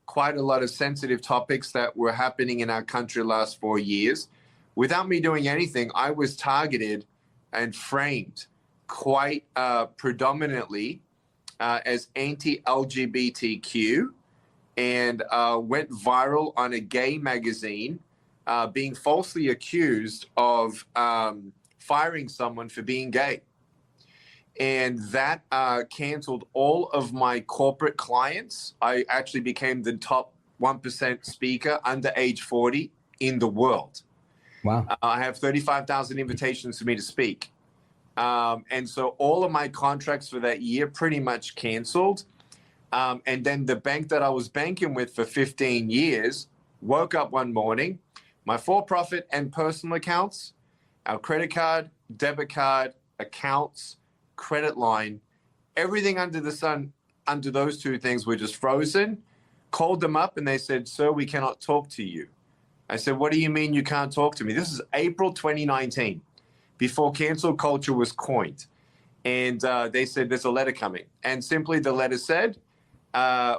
quite a lot of sensitive topics that were happening in our country the last 4 years, without me doing anything, I was targeted and framed quite predominantly as anti-LGBTQ, and went viral on a gay magazine, being falsely accused of firing someone for being gay. And that canceled all of my corporate clients. I actually became the top 1% speaker under age 40 in the world. Wow. I have 35,000 invitations for me to speak. And so all of my contracts for that year pretty much canceled. And then the bank that I was banking with for 15 years woke up one morning, my for-profit and personal accounts, our credit card, debit card, accounts, credit line, everything under the sun, under those two things were just frozen. Called them up and they said, "Sir, we cannot talk to you." I said, "What do you mean you can't talk to me?" This is April 2019, before cancel culture was coined. And they said, "There's a letter coming." And simply the letter said,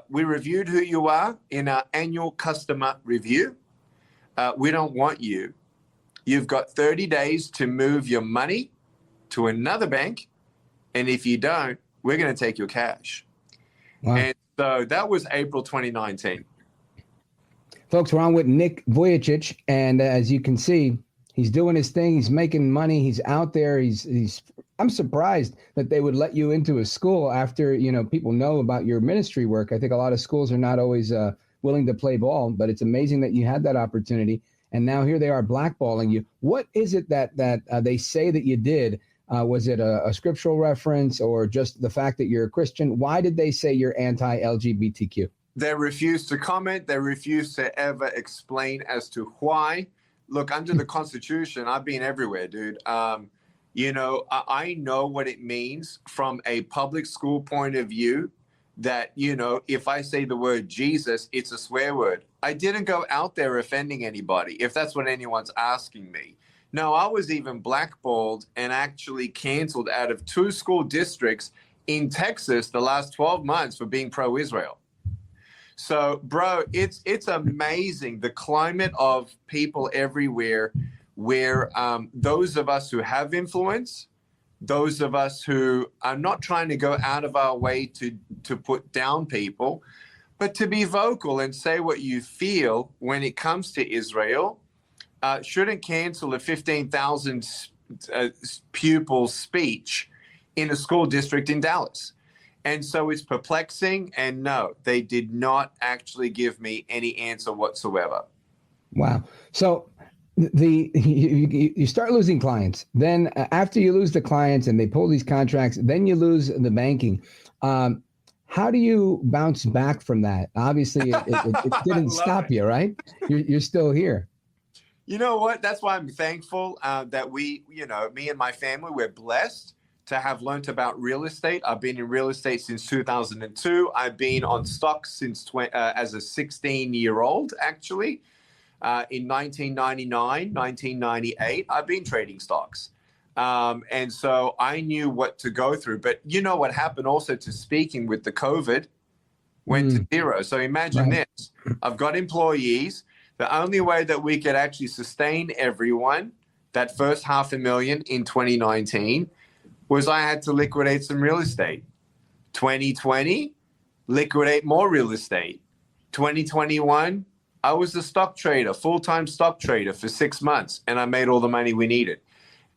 "We reviewed who you are in our annual customer review. We don't want you. You've got 30 days to move your money to another bank. And if you don't, we're going to take your cash." Wow. And so that was April 2019. Folks, we're on with Nick Vujicic. And as you can see, he's doing his thing. He's making money. He's out there. I'm surprised that they would let you into a school after, people know about your ministry work. I think a lot of schools are not always willing to play ball, but it's amazing that you had that opportunity. And now here they are blackballing you. What is it that they say that you did? Was it a scriptural reference or just the fact that you're a Christian? Why did they say you're anti-LGBTQ? They refused to comment. They refused to ever explain as to why. Look, under the Constitution, I've been everywhere, dude. I know what it means from a public school point of view that, if I say the word Jesus, it's a swear word. I didn't go out there offending anybody, if that's what anyone's asking me. No, I was even blackballed and actually canceled out of 2 school districts in Texas the last 12 months for being pro-Israel. So, bro, it's amazing the climate of people everywhere where those of us who have influence, those of us who are not trying to go out of our way to put down people, but to be vocal and say what you feel when it comes to Israel, shouldn't cancel a 15,000 pupil speech in a school district in Dallas. And so it's perplexing. And no, they did not actually give me any answer whatsoever. Wow. So you start losing clients. Then after you lose the clients and they pull these contracts, then you lose the banking. How do you bounce back from that? Obviously, it didn't stop you, right? You're still here. You know what? That's why I'm thankful that me and my family, we're blessed to have learned about real estate. I've been in real estate since 2002. I've been on stocks since as a 16-year-old, actually. In 1999, 1998, I've been trading stocks. And so I knew what to go through. But you know what happened also to speaking with the COVID went to zero. So imagine this. I've got employees. The only way that we could actually sustain everyone, that first $500,000 in 2019, was I had to liquidate some real estate. 2020, liquidate more real estate. 2021, I was a stock trader, full-time stock trader for 6 months, and I made all the money we needed.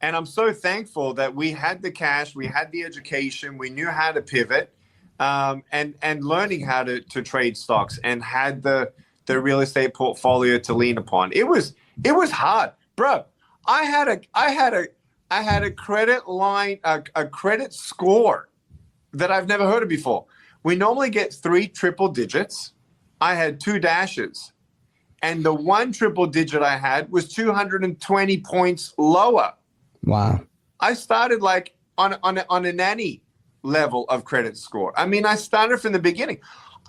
And I'm so thankful that we had the cash, we had the education, we knew how to pivot, and learning how to trade stocks, and had the real estate portfolio to lean upon. It was hard, bro. I had a credit line, a credit score that I've never heard of before. We normally get 3 triple digits. I had 2 dashes. And the 1 triple digit I had was 220 points lower. Wow. I started like on a nanny level of credit score. I mean, I started from the beginning.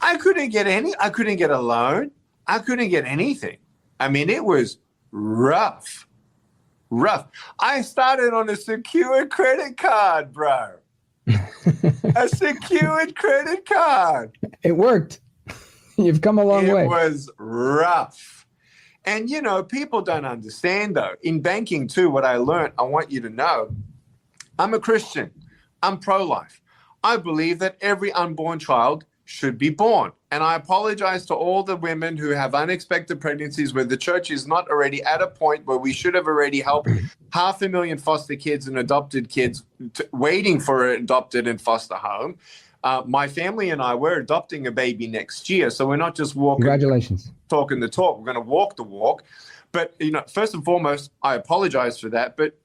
I couldn't get a loan. I couldn't get anything. I mean, it was rough. I started on a secured credit card, bro. A secured credit card. It worked. You've come a long way. It was rough. And, people don't understand, though. In banking, too, what I learned, I want you to know, I'm a Christian. I'm pro-life. I believe that every unborn child should be born. And I apologize to all the women who have unexpected pregnancies where the church is not already at a point where we should have already helped 500,000 foster kids and adopted kids waiting for an adopted and foster home. My family and I, we're adopting a baby next year. So we're not just Congratulations. Talking the talk. We're going to walk the walk. But, first and foremost, I apologize for that. But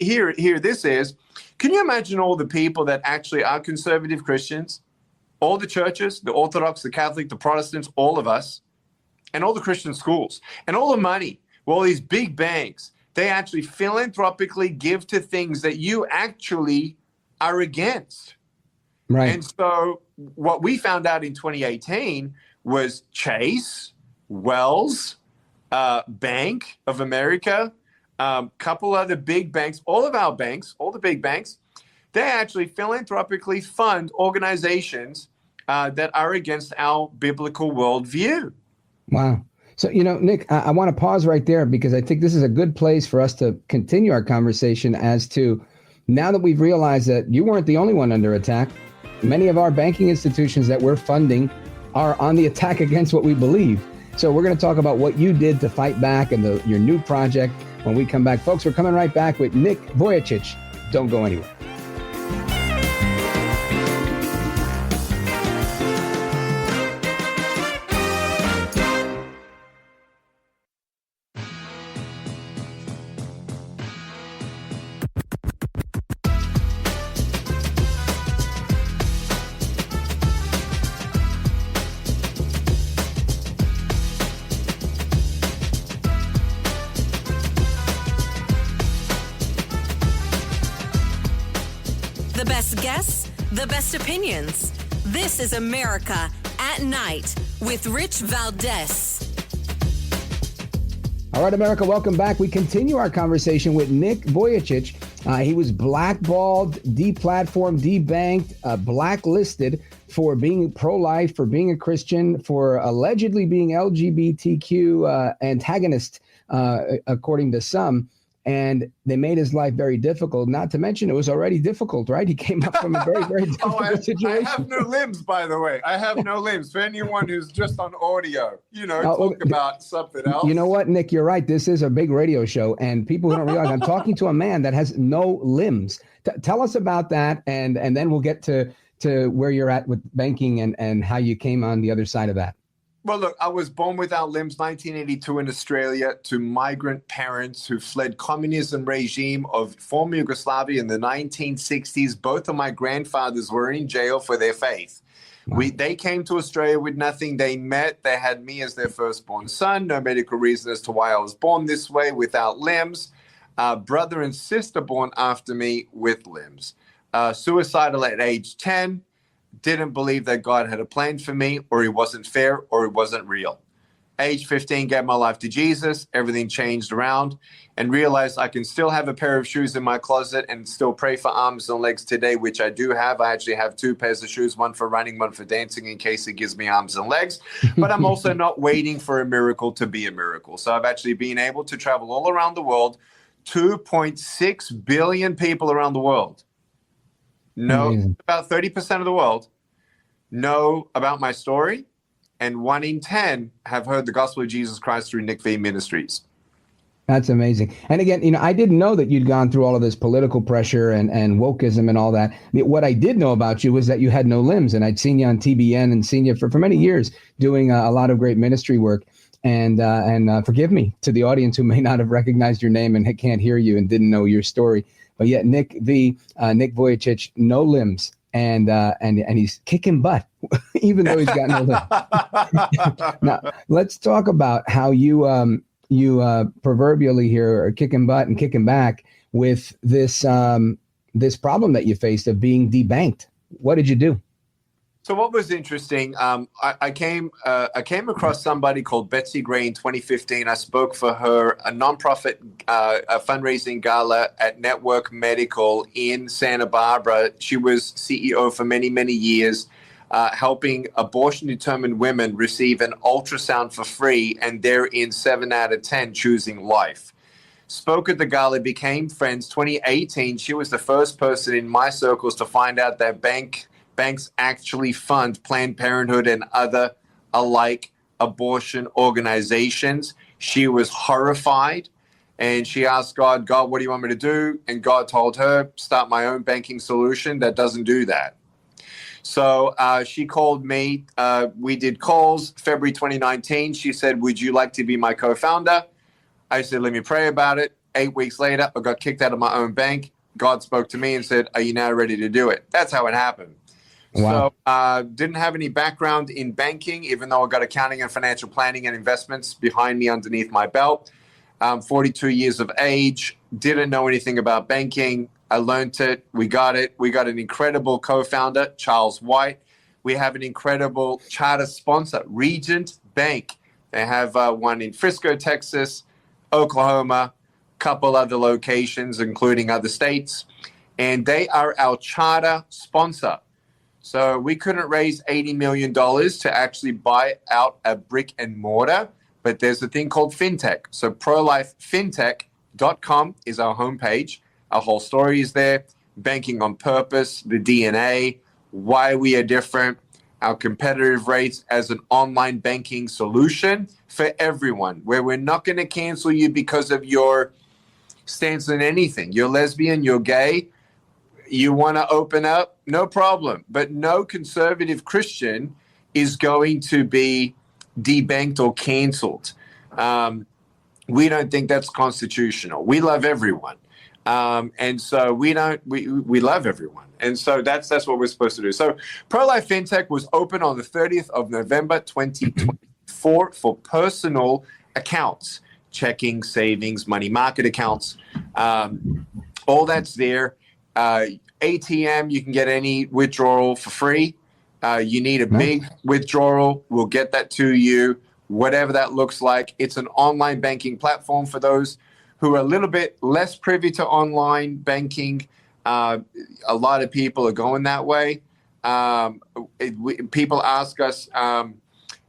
here this is, can you imagine all the people that actually are conservative Christians, all the churches, the Orthodox, the Catholic, the Protestants, all of us, and all the Christian schools, and all the money, all these big banks, they actually philanthropically give to things that you actually are against. Right. And so what we found out in 2018 was Chase, Wells, Bank of America, couple other big banks, all of our banks, all the big banks, they actually philanthropically fund organizations that are against our biblical worldview. Wow. So, Nick, I want to pause right there because I think this is a good place for us to continue our conversation as to now that we've realized that you weren't the only one under attack. Many of our banking institutions that we're funding are on the attack against what we believe. So we're going to talk about what you did to fight back and your new project when we come back. Folks, we're coming right back with Nick Vujicic. Don't go anywhere. The best guests, the best opinions. This is America at Night with Rich Valdez. All right, America, welcome back. We continue our conversation with Nick Vujicic. He was blackballed, deplatformed, debanked, blacklisted for being pro-life, for being a Christian, for allegedly being LGBTQ antagonist, according to some. And they made his life very difficult, not to mention it was already difficult, right? He came up from a very, very difficult situation. I have no limbs, by the way. I have no limbs. For anyone who's just on audio, talk about something else. You know what, Nick? You're right. This is a big radio show, and people who don't realize I'm talking to a man that has no limbs. Tell us about that, and then we'll get to to where you're at with banking and how you came on the other side of that. Well, look, I was born without limbs, 1982 in Australia, to migrant parents who fled communism regime of former Yugoslavia in the 1960s. Both of my grandfathers were in jail for their faith. Wow. They came to Australia with nothing. They had me as their firstborn son. No medical reason as to why I was born this way without limbs. Brother and sister born after me with limbs. Suicidal at age 10. Didn't believe that God had a plan for me, or he wasn't fair, or he wasn't real. Age 15, gave my life to Jesus. Everything changed around and realized I can still have a pair of shoes in my closet and still pray for arms and legs today, which I do have. I actually have 2 pairs of shoes, one for running, one for dancing, in case it gives me arms and legs. But I'm also not waiting for a miracle to be a miracle. So I've actually been able to travel all around the world, 2.6 billion people around the world. About 30% of the world know about my story, and 1 in 10 have heard the gospel of Jesus Christ through Nick V Ministries. That's amazing. And again, I didn't know that you'd gone through all of this political pressure and wokeism and all that. What I did know about you was that you had no limbs, and I'd seen you on TBN and seen you for many years doing a lot of great ministry work. And forgive me to the audience who may not have recognized your name and can't hear you and didn't know your story. But yet Nick Vujicic, no limbs, and he's kicking butt, even though he's got no limbs. Now, let's talk about how you proverbially here are kicking butt and kicking back with this problem that you faced of being debanked. What did you do? So what was interesting, I came across somebody called Betsy Gray in 2015. I spoke for her, a nonprofit a fundraising gala at Network Medical in Santa Barbara. She was CEO for many, many years, helping abortion-determined women receive an ultrasound for free, and they're in 7 out of 10 choosing life. Spoke at the gala, became friends. 2018, she was the first person in my circles to find out that banks actually fund Planned Parenthood and other alike abortion organizations. She was horrified, and she asked God, what do you want me to do? And God told her, start my own banking solution that doesn't do that. So she called me. We did calls February 2019. She said, would you like to be my co-founder? I said, let me pray about it. 8 weeks later, I got kicked out of my own bank. God spoke to me and said, are you now ready to do it? That's how it happened. Wow. So didn't have any background in banking, even though I got accounting and financial planning and investments behind me underneath my belt. 42 years of age, didn't know anything about banking. I learned it. We got it. We got an incredible co-founder, Charles White. We have an incredible charter sponsor, Regent Bank. They have one in Frisco, Texas, Oklahoma, a couple other locations, including other states. And they are our charter sponsor. So we couldn't raise $80 million to actually buy out a brick and mortar, but there's a thing called fintech. So ProLifeFinTech.com is our homepage. Our whole story is there. Banking on purpose, the DNA, why we are different, our competitive rates as an online banking solution for everyone, where we're not going to cancel you because of your stance on anything. You're lesbian, you're gay. You want to open up? No problem. But no conservative Christian is going to be debanked or canceled. We don't think that's constitutional. We love everyone. And so we love everyone. And so that's what we're supposed to do. So ProLife FinTech was open on the 30th of November, 2024 for personal accounts, checking, savings, money market accounts. All that's there. ATM, you can get any withdrawal for free. You need a big withdrawal, we'll get that to you, whatever that looks like. It's an online banking platform for those who are a little bit less privy to online banking. A lot of people are going that way. People ask us,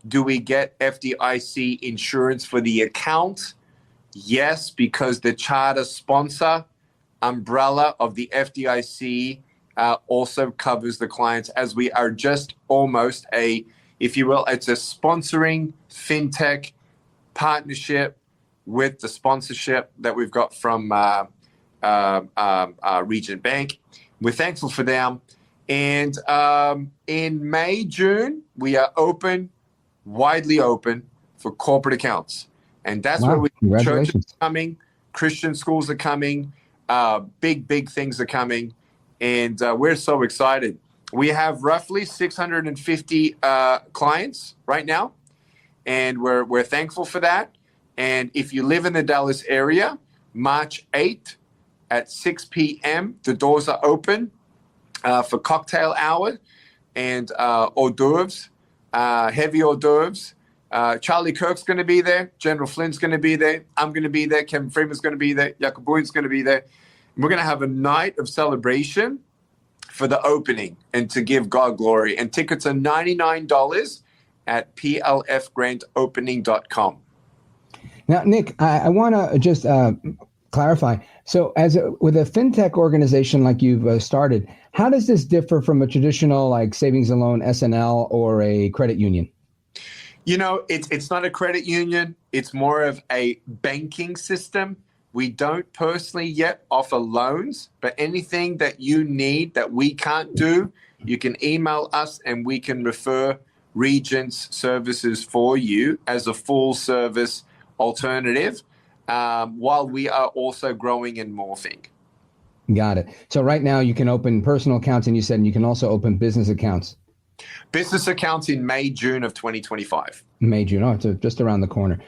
do we get FDIC insurance for the account? Yes, because the charter sponsor umbrella of the FDIC also covers the clients, as we are just almost if you will, it's a sponsoring fintech partnership with the sponsorship that we've got from Regent Bank. We're thankful for them. And in May, June, we are widely open for corporate accounts. And that's where churches are coming, Christian schools are coming, big things are coming. And we're so excited. We have roughly 650 clients right now, and we're thankful for that. And if you live in the Dallas area, March 8th at 6 p.m., the doors are open for cocktail hour and hors d'oeuvres, heavy hors d'oeuvres. Charlie Kirk's going to be there. General Flynn's going to be there. I'm going to be there. Kevin Freeman's going to be there. Jacobuin's going to be there. And we're going to have a night of celebration for the opening and to give God glory. And tickets are $99 at plfgrandopening.com. Now, Nick, I want to just clarify. So with a fintech organization like you've started, how does this differ from a traditional like savings and loan SNL or a credit union? You know, it's not a credit union. It's more of a banking system. We don't personally yet offer loans, but anything that you need that we can't do, you can email us and we can refer Regent's services for you as a full service alternative, while we are also growing and morphing. Got it. So right now you can open personal accounts, and you said you can also open business accounts. Business accounts in May, June of 2025. May, June. Oh, it's just around the corner.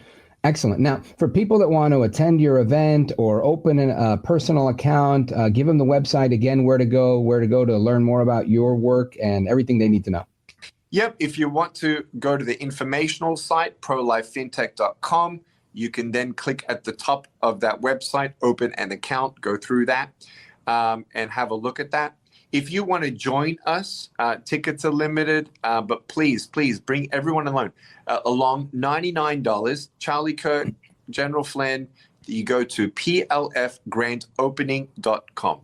Excellent. Now, for people that want to attend your event or open a personal account, give them the website again, where to go to learn more about your work and everything they need to know. Yep. If you want to go to the informational site, ProLifeFinTech.com, you can then click at the top of that website, open an account, go through that, and have a look at that. If you want to join us, tickets are limited, but please bring everyone along. $99. Charlie Kirk, General Flynn. You go to plfgrandopening.com.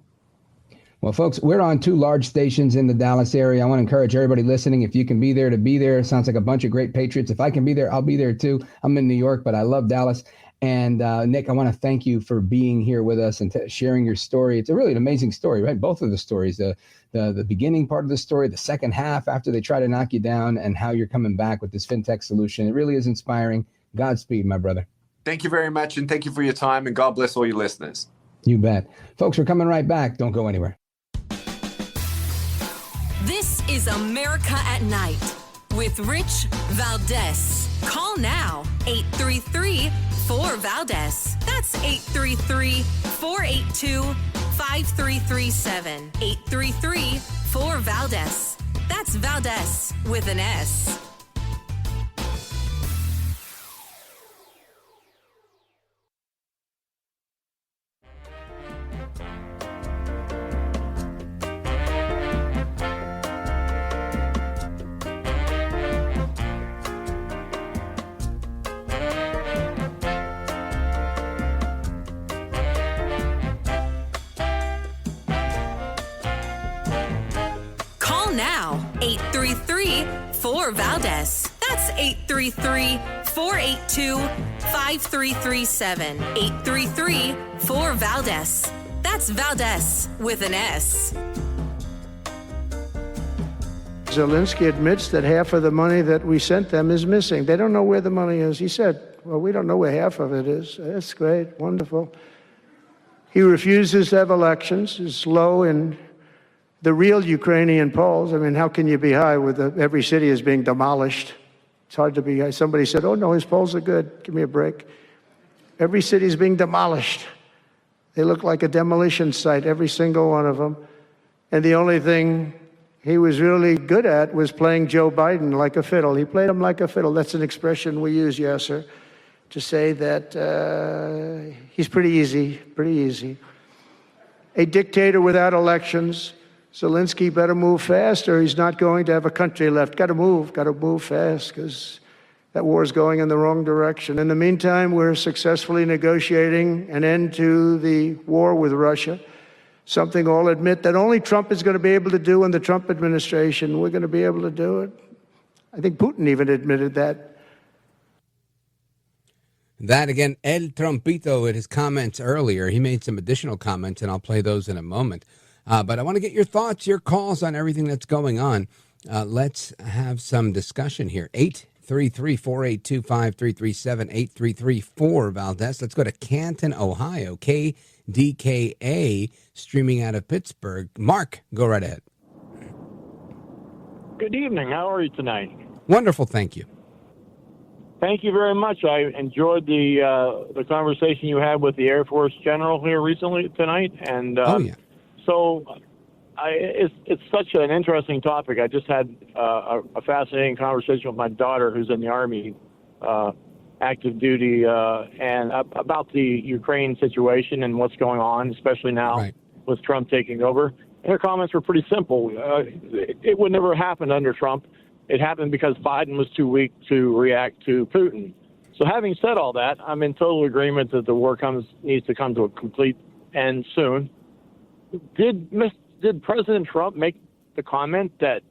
Well, folks, we're on 2 large stations in the Dallas area. I want to encourage everybody listening, if you can be there, to be there. It sounds like a bunch of great patriots. If I can be there, I'll be there too. I'm in New York, but I love Dallas. And Nick, I want to thank you for being here with us and sharing your story. It's a really an amazing story, right? Both of the stories, the beginning part of the story, the second half after they try to knock you down, and how you're coming back with this fintech solution. It really is inspiring. Godspeed, my brother. Thank you very much, and thank you for your time, and God bless all your listeners. You bet. Folks, we're coming right back. Don't go anywhere. This is America at Night with Rich Valdez. Call now, 833-4-VALDEZ. That's 833-482-5337. 833-4-VALDEZ. That's Valdez with an S. Now, 833-4-VALDEZ. That's 833-482-5337. 833-4-VALDEZ. That's Valdez with an S. Zelensky admits that half of the money that we sent them is missing. They don't know where the money is. He said, well, we don't know where half of it is. That's great, wonderful. He refuses to have elections. It's low in the real Ukrainian polls. I mean, how can you be high with every city is being demolished? It's hard to be high. Somebody said, oh, no, his polls are good. Give me a break. Every city is being demolished. They look like a demolition site, every single one of them. And the only thing he was really good at was playing Joe Biden like a fiddle. He played him like a fiddle. That's an expression we use, Yasser, to say that he's pretty easy, A dictator without elections. Zelensky better move fast, or he's not going to have a country left. Got to move fast, because that war is going in the wrong direction. In the meantime, we're successfully negotiating an end to the war with Russia, something all admit that only Trump is going to be able to do in the Trump administration. We're going to be able to do it. I think Putin even admitted that. That, again, El Trumpito, in his comments earlier, he made some additional comments, and I'll play those in a moment. But I want to get your thoughts, your calls on everything that's going on. Let's have some discussion here. 833-482-5337, 833-4 Valdez. Let's go to Canton, Ohio. KDKA, streaming out of Pittsburgh. Mark, go right ahead. Good evening. How are you tonight? Wonderful, thank you. Thank you very much. I enjoyed the conversation you had with the Air Force General here recently tonight, and so it's such an interesting topic. I just had a fascinating conversation with my daughter, who's in the Army, active duty, and about the Ukraine situation and what's going on, especially now with Trump taking over. And her comments were pretty simple. It would never happen under Trump. It happened because Biden was too weak to react to Putin. So having said all that, I'm in total agreement that the war needs to come to a complete end soon. Did President Trump make the comment that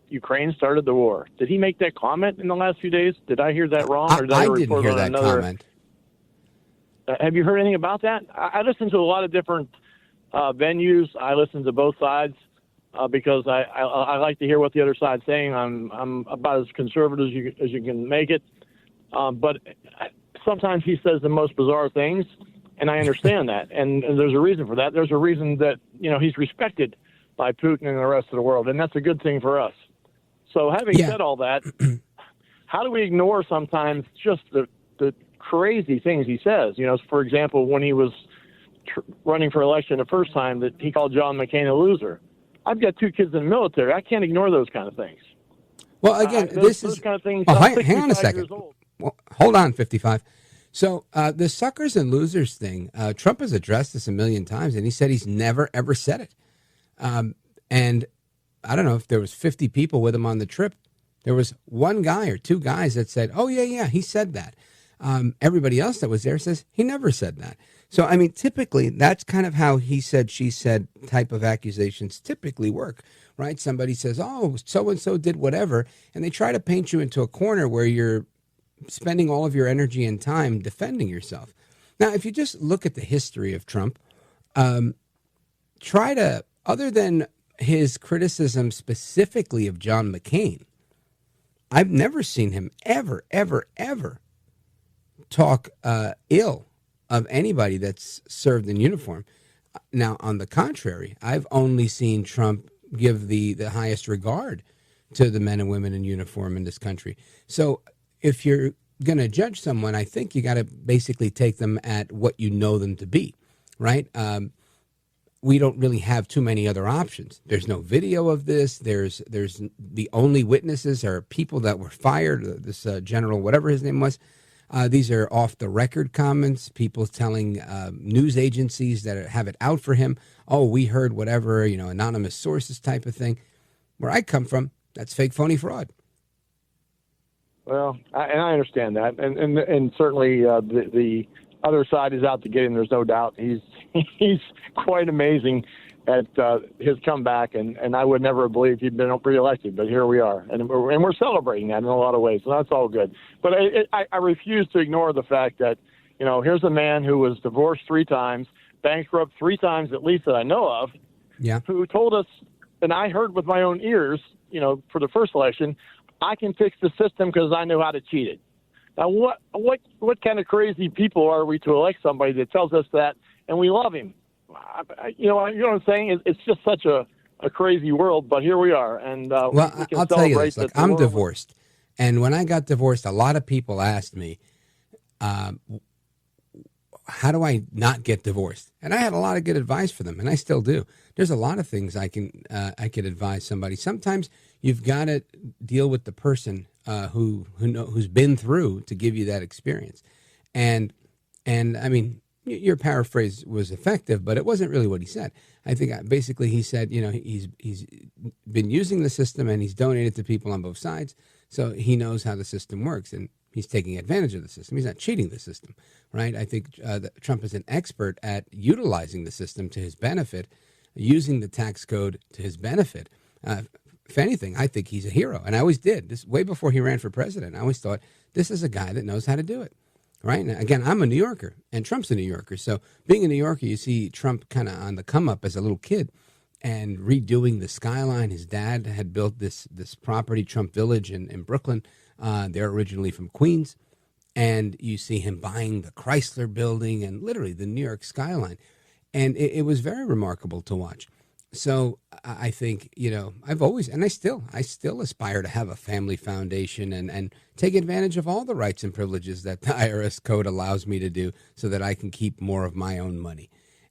Ukraine started the war? Did he make that comment in the last few days? Did I hear that wrong? Or did I didn't hear that comment. Have you heard anything about that? I listened to a lot of different venues. I listen to both sides because I like to hear what the other side's saying. I'm about as conservative as you can make it. But sometimes he says the most bizarre things, and I understand that. And there's a reason for that. There's a reason that, he's respected by Putin and the rest of the world, and that's a good thing for us. So having said all that, how do we ignore sometimes just the crazy things he says? For example, when he was running for election the first time, that he called John McCain a loser. I've got 2 kids in the military. I can't ignore those kind of things. Well, again, those kind of things. Hang on a second. Well, hold on, 55. So the suckers and losers thing, Trump has addressed this a million times, and he said he's never, ever said it. And I don't know if there was 50 people with him on the trip. There was one guy or 2 guys that said, oh, yeah, he said that. Everybody else that was there says he never said that. So, I mean, typically, that's kind of how he said, she said type of accusations typically work, right? Somebody says, oh, so-and-so did whatever, and they try to paint you into a corner where you're spending all of your energy and time defending yourself. Now, if you just look at the history of Trump, try to, other than his criticism specifically of John McCain, I've never seen him ever talk ill of anybody that's served in uniform. Now, on the contrary, I've only seen Trump give the highest regard to the men and women in uniform in this country. So if you're going to judge someone, I think you got to basically take them at what you know them to be, right? We don't really have too many other options. There's no video of this. There's the only witnesses are people that were fired, this general, whatever his name was. These are off-the-record comments, people telling news agencies that have it out for him, oh, we heard whatever, anonymous sources type of thing. Where I come from, that's fake, phony fraud. Well, and I understand that. And certainly the other side is out to get him, there's no doubt. He's quite amazing at his comeback, and I would never have believed he'd been reelected, but here we are, and we're celebrating that in a lot of ways, so that's all good. But I refuse to ignore the fact that, here's a man who was divorced 3 times, bankrupt 3 times at least that I know of, who told us, and I heard with my own ears, for the first election, I can fix the system because I know how to cheat it. Now, what kind of crazy people are we to elect somebody that tells us that, and we love him? You know what I'm saying? It's just such a crazy world, but here we are. And well, I'll tell you this. Look, I'm divorced. And when I got divorced, a lot of people asked me, how do I not get divorced? And I had a lot of good advice for them, and I still do. There's a lot of things I could advise somebody. Sometimes you've got to deal with the person who's been through to give you that experience. And I mean, your paraphrase was effective, but it wasn't really what he said. I think basically he said, he's been using the system and he's donated to people on both sides, so he knows how the system works and he's taking advantage of the system. He's not cheating the system, right? I think that Trump is an expert at utilizing the system to his benefit, using the tax code to his benefit. If anything, I think he's a hero, and I always did. This way before he ran for president. I always thought this is a guy that knows how to do it. right? Now, again, I'm a New Yorker, and Trump's a New Yorker. So being a New Yorker, you see Trump kind of on the come up as a little kid and redoing the skyline. His dad had built this property, Trump Village in Brooklyn. They're originally from Queens. And you see him buying the Chrysler building and literally the New York skyline. And it was very remarkable to watch. So I think, I've always, and I still aspire to have a family foundation and take advantage of all the rights and privileges that the IRS code allows me to do so that I can keep more of my own money.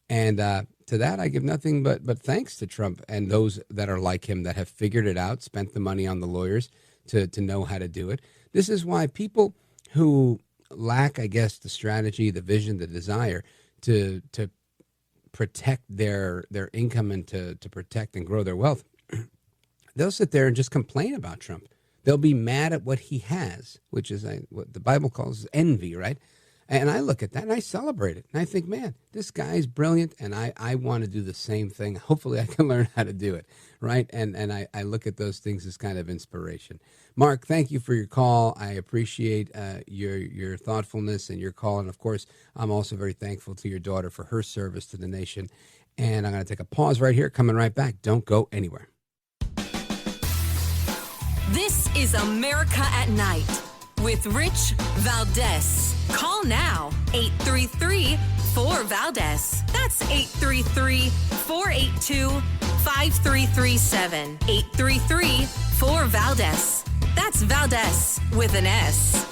And to that, I give nothing but thanks to Trump and those that are like him that have figured it out, spent the money on the lawyers to know how to do it. This is why people who lack, I guess, the strategy, the vision, the desire to protect their income and to protect and grow their wealth, they'll sit there and just complain about Trump. They'll be mad at what he has, which is what the Bible calls envy, right? And I look at that and I celebrate it. And I think, man, this guy's brilliant and I want to do the same thing. Hopefully I can learn how to do it, right? And I look at those things as kind of inspiration. Mark, thank you for your call. I appreciate your thoughtfulness and your call. And, of course, I'm also very thankful to your daughter for her service to the nation. And I'm going to take a pause right here. Coming right back. Don't go anywhere. This is America at Night with Rich Valdez. Call now, 833-4VALDEZ. That's 833-482-5337. 833-4VALDEZ. That's Valdez with an S.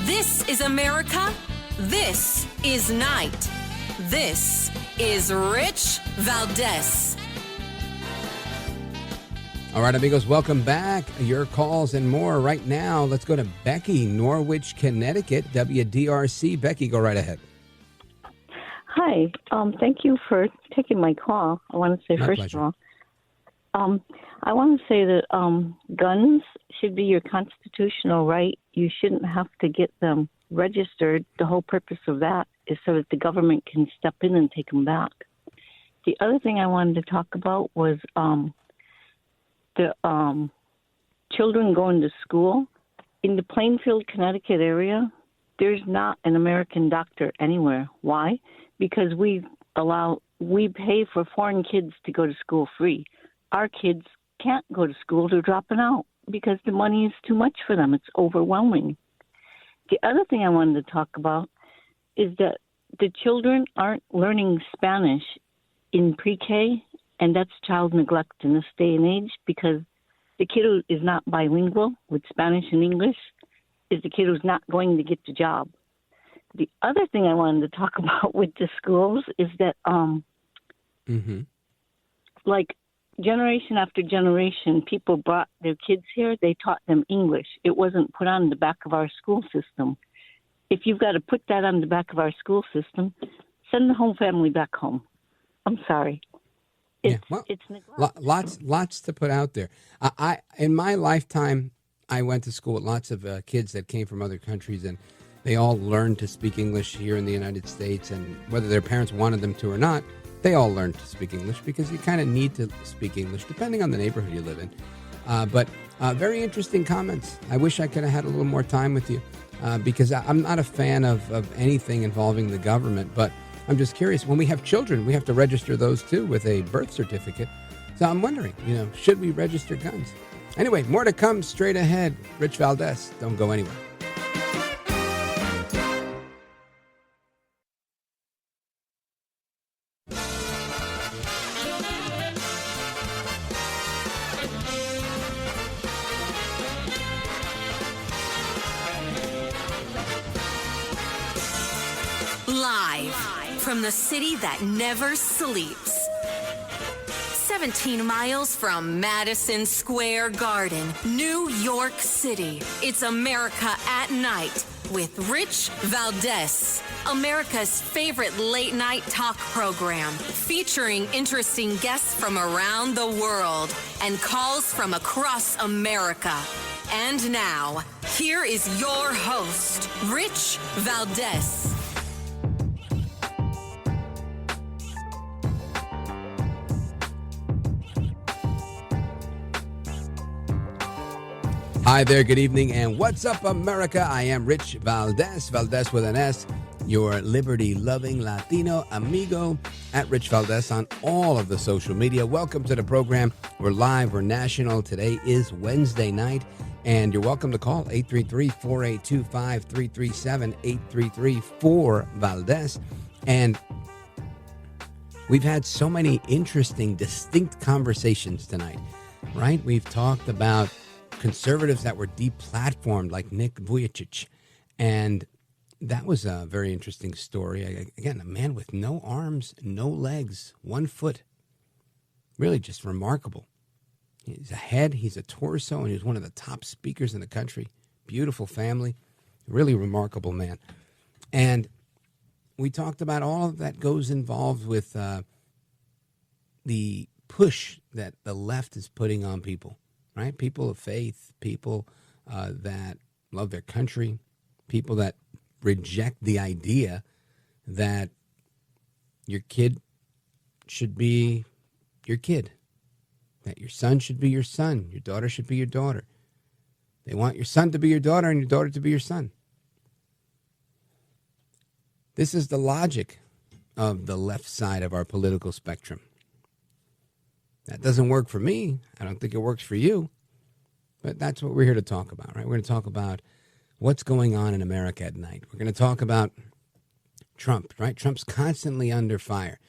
This is America. This is Night. This is Rich Valdez. All right, amigos, welcome back. Your calls and more right now. Let's go to Becky, Norwich, Connecticut, WDRC. Becky, go right ahead. Hi. Thank you for taking my call. I want to say, My first pleasure. of all, I want to say that guns should be your constitutional right. You shouldn't have to get them registered. The whole purpose of that is so that the government can step in and take them back. The other thing I wanted to talk about was the children going to school. In the Plainfield, Connecticut area, there's not an American doctor anywhere. Why? Because we pay for foreign kids to go to school free. Our kids can't go to school. They're dropping out because the money is too much for them. It's overwhelming. The other thing I wanted to talk about is that the children aren't learning Spanish in pre-K, and that's child neglect in this day and age because the kid who is not bilingual with Spanish and English is the kid who's not going to get the job. The other thing I wanted to talk about with the schools is that, like, generation after generation, people brought their kids here. They taught them English. It wasn't put on the back of our school system. If you've got to put that on the back of our school system, send the whole family back home. I'm sorry. It's neglect. Lots to put out there. I in my lifetime, I went to school with lots of kids that came from other countries, and they all learned to speak English here in the United States. And whether their parents wanted them to or not, they all learned to speak English because you kind of need to speak English depending on the neighborhood you live in. But very interesting comments. I wish I could have had a little more time with you because I'm not a fan of anything involving the government. But I'm just curious. When we have children, we have to register those too with a birth certificate. So I'm wondering, should we register guns? Anyway, more to come straight ahead. Rich Valdez, don't go anywhere. Live from the city that never sleeps. 17 miles from Madison Square Garden, New York City. It's America at Night with Rich Valdez, America's favorite late-night talk program, featuring interesting guests from around the world and calls from across America. And now, here is your host, Rich Valdez. Hi there, good evening, and what's up, America? I am Rich Valdez, Valdez with an S, your liberty-loving Latino amigo at Rich Valdez on all of the social media. Welcome to the program. We're live, we're national. Today is Wednesday night, and you're welcome to call 833-482-5337, 833-4-VALDEZ. And we've had so many interesting, distinct conversations tonight, right? We've talked about conservatives that were deplatformed, like Nick Vujicic, and that was a very interesting story. Again, a man with no arms, no legs, 1 foot. Really just remarkable. He's a head, he's a torso, and he's one of the top speakers in the country. Beautiful family. Really remarkable man. And we talked about all of that goes involved with the push that the left is putting on people, right? People of faith, people that love their country, people that reject the idea that your kid should be your kid, that your son should be your son, your daughter should be your daughter. They want your son to be your daughter and your daughter to be your son. This is the logic of the left side of our political spectrum. That doesn't work for me. I don't think it works for you. But that's what we're here to talk about, right? We're going to talk about what's going on in America at night. We're going to talk about Trump, right? Trump's constantly under fire.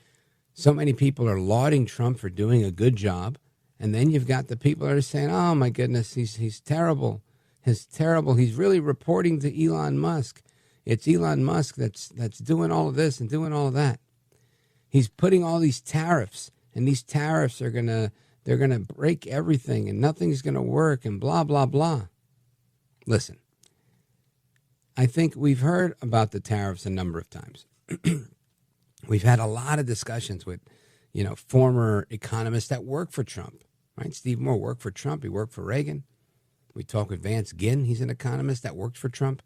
So many people are lauding Trump for doing a good job. And then you've got the people that are saying, oh, my goodness, he's terrible. He's terrible. He's really reporting to Elon Musk. It's Elon Musk that's doing all of this and doing all of that. He's putting all these tariffs, and these tariffs are they're gonna break everything, and nothing's gonna work, and blah blah blah. Listen, I think we've heard about the tariffs a number of times. We've had a lot of discussions with, former economists that work for Trump, right? Steve Moore worked for Trump. He worked for Reagan. We talked with Vance Ginn. He's an economist that worked for Trump.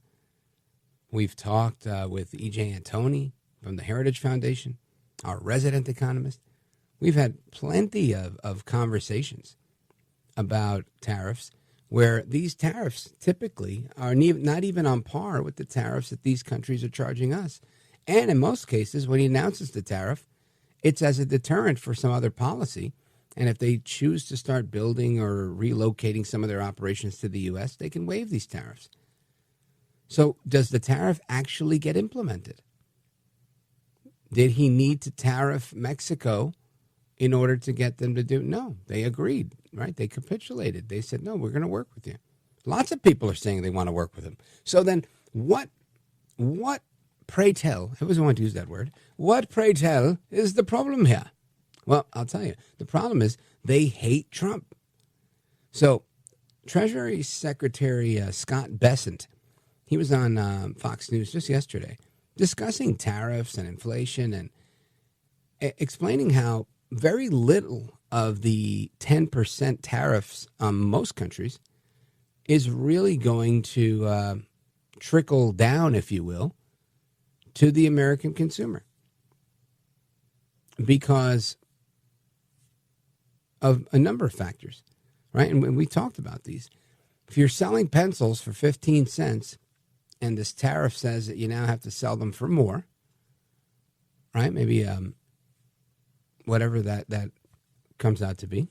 We've talked with E.J. Antoni from the Heritage Foundation, our resident economist. We've had plenty of conversations about tariffs where these tariffs typically are not even on par with the tariffs that these countries are charging us. And in most cases, when he announces the tariff, it's as a deterrent for some other policy. And if they choose to start building or relocating some of their operations to the U.S., they can waive these tariffs. So does the tariff actually get implemented? Did he need to tariff Mexico in order to get them to do? No, they agreed, right? They capitulated. They said, no, we're going to work with you. Lots of people are saying they want to work with him. So then what, pray tell, I always want to use that word, what, pray tell, is the problem here? Well, I'll tell you, the problem is they hate Trump. So Treasury Secretary Scott Bessent, he was on Fox News just yesterday discussing tariffs and inflation and explaining how very little of the 10% tariffs on most countries is really going to trickle down, if you will, to the American consumer because of a number of factors, right? And we talked about these. If you're selling pencils for 15 cents and this tariff says that you now have to sell them for more, right? Maybe whatever that comes out to be.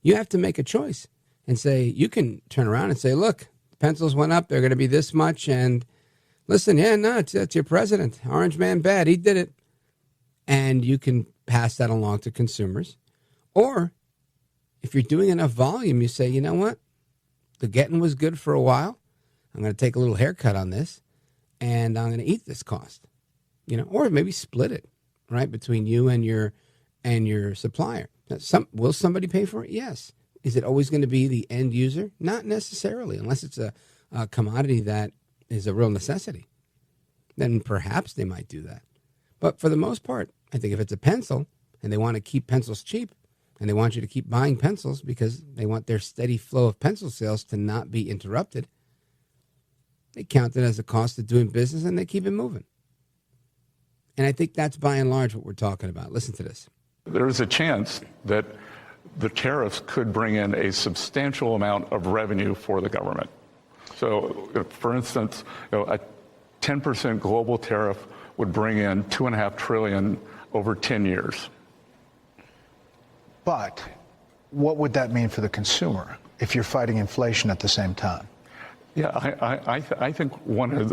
You have to make a choice and say, you can turn around and say, look, pencils went up, they're going to be this much, and listen, it's your president. Orange man bad, he did it. And you can pass that along to consumers. Or if you're doing enough volume, you say, you know what? The getting was good for a while. I'm going to take a little haircut on this, and I'm going to eat this cost. Or maybe split it, right, between you and your supplier. Will somebody pay for it? Yes. Is it always going to be the end user? Not necessarily, unless it's a commodity that is a real necessity. Then perhaps they might do that. But for the most part, I think if it's a pencil and they want to keep pencils cheap and they want you to keep buying pencils because they want their steady flow of pencil sales to not be interrupted. They count it as a cost of doing business, and they keep it moving. And I think that's by and large what we're talking about. Listen to this. There is a chance that the tariffs could bring in a substantial amount of revenue for the government. So, for instance, a 10% global tariff would bring in $2.5 trillion over 10 years. But what would that mean for the consumer if you're fighting inflation at the same time? Yeah, I think one of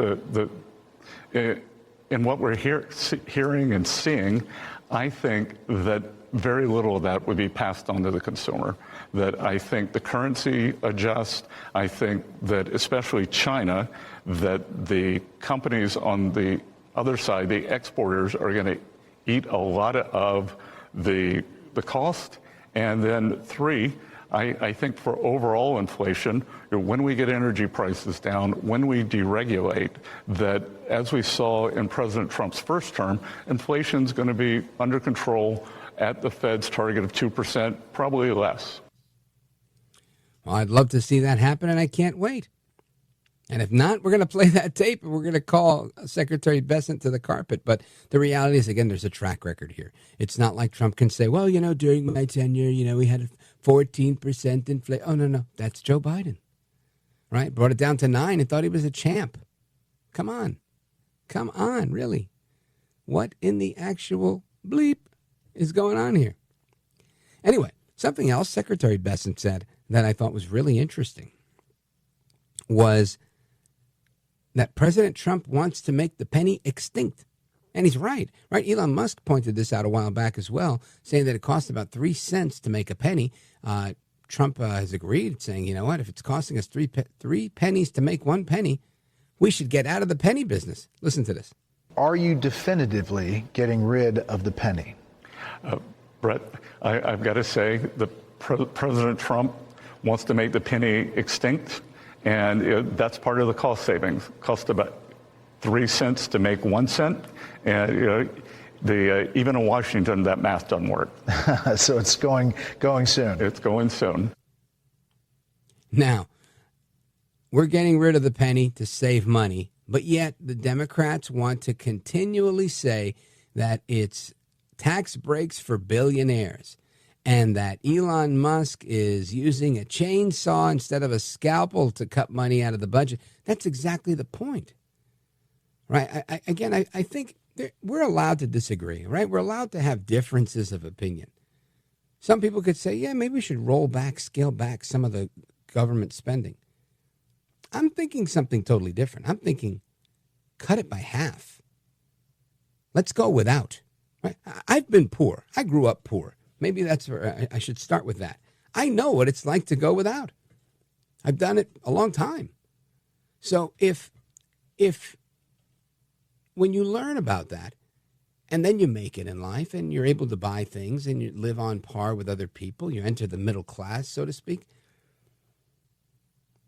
in what we're hearing and seeing, I think that very little of that would be passed on to the consumer. That I think the currency adjusts. I think that especially China, that the companies on the other side, the exporters, are going to eat a lot of the cost. And then three, I think for overall inflation, when we get energy prices down, when we deregulate, that as we saw in President Trump's first term, inflation's going to be under control at the Fed's target of 2%, probably less. Well, I'd love to see that happen, and I can't wait. And if not, we're going to play that tape, and we're going to call Secretary Bessent to the carpet. But the reality is, again, there's a track record here. It's not like Trump can say, well, during my tenure, we had a 14% inflation. Oh, no, that's Joe Biden, right? Brought it down to 9% and thought he was a champ. Come on, really. What in the actual bleep is going on here? Anyway, something else Secretary Bessent said that I thought was really interesting was that President Trump wants to make the penny extinct. And he's right. Elon Musk pointed this out a while back as well, saying that it costs about 3 cents to make a penny. Trump has agreed, saying, you know what, if it's costing us three pennies to make 1 penny, we should get out of the penny business. Listen to this. Are you definitively getting rid of the penny? Brett, I've got to say that President Trump wants to make the penny extinct. And that's part of the cost savings. Cost about 3 cents to make 1 cent. And even in Washington, that math doesn't work. So it's going soon. It's going soon. Now, we're getting rid of the penny to save money, but yet the Democrats want to continually say that it's tax breaks for billionaires, and that Elon Musk is using a chainsaw instead of a scalpel to cut money out of the budget. That's exactly the point, right? I think we're allowed to disagree, right? We're allowed to have differences of opinion. Some people could say, yeah, maybe we should scale back some of the government spending. I'm thinking something totally different. I'm thinking cut it by half. Let's go without. Right? I've been poor. I grew up poor. Maybe that's where I should start with that. I know what it's like to go without. I've done it a long time. So if when you learn about that, and then you make it in life, and you're able to buy things, and you live on par with other people, you enter the middle class, so to speak,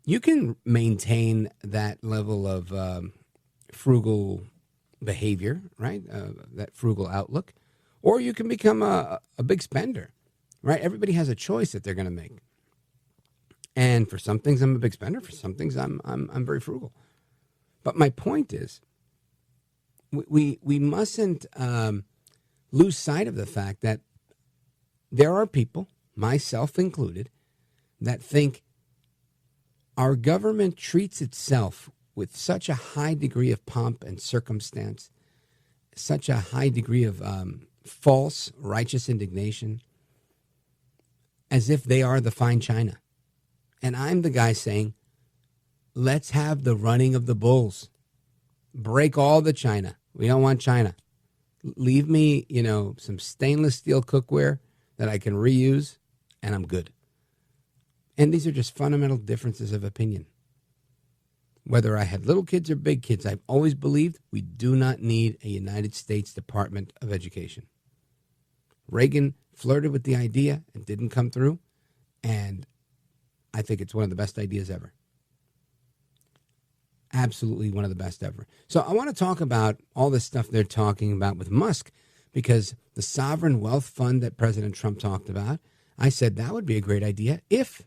you can maintain that level of frugal behavior, right? That frugal outlook. Or you can become a big spender, right? Everybody has a choice that they're going to make. And for some things, I'm a big spender. For some things, I'm very frugal. But my point is, we mustn't lose sight of the fact that there are people, myself included, that think our government treats itself with such a high degree of pomp and circumstance, such a high degree of false righteous indignation, as if they are the fine china. And I'm the guy saying, let's have the running of the bulls. Break all the china. We don't want china. Leave me, some stainless steel cookware that I can reuse, and I'm good. And these are just fundamental differences of opinion. Whether I had little kids or big kids, I've always believed we do not need a United States Department of Education. Reagan flirted with the idea and didn't come through, and I think it's one of the best ideas ever. Absolutely one of the best ever. So I want to talk about all this stuff they're talking about with Musk, because the sovereign wealth fund that President Trump talked about, I said that would be a great idea if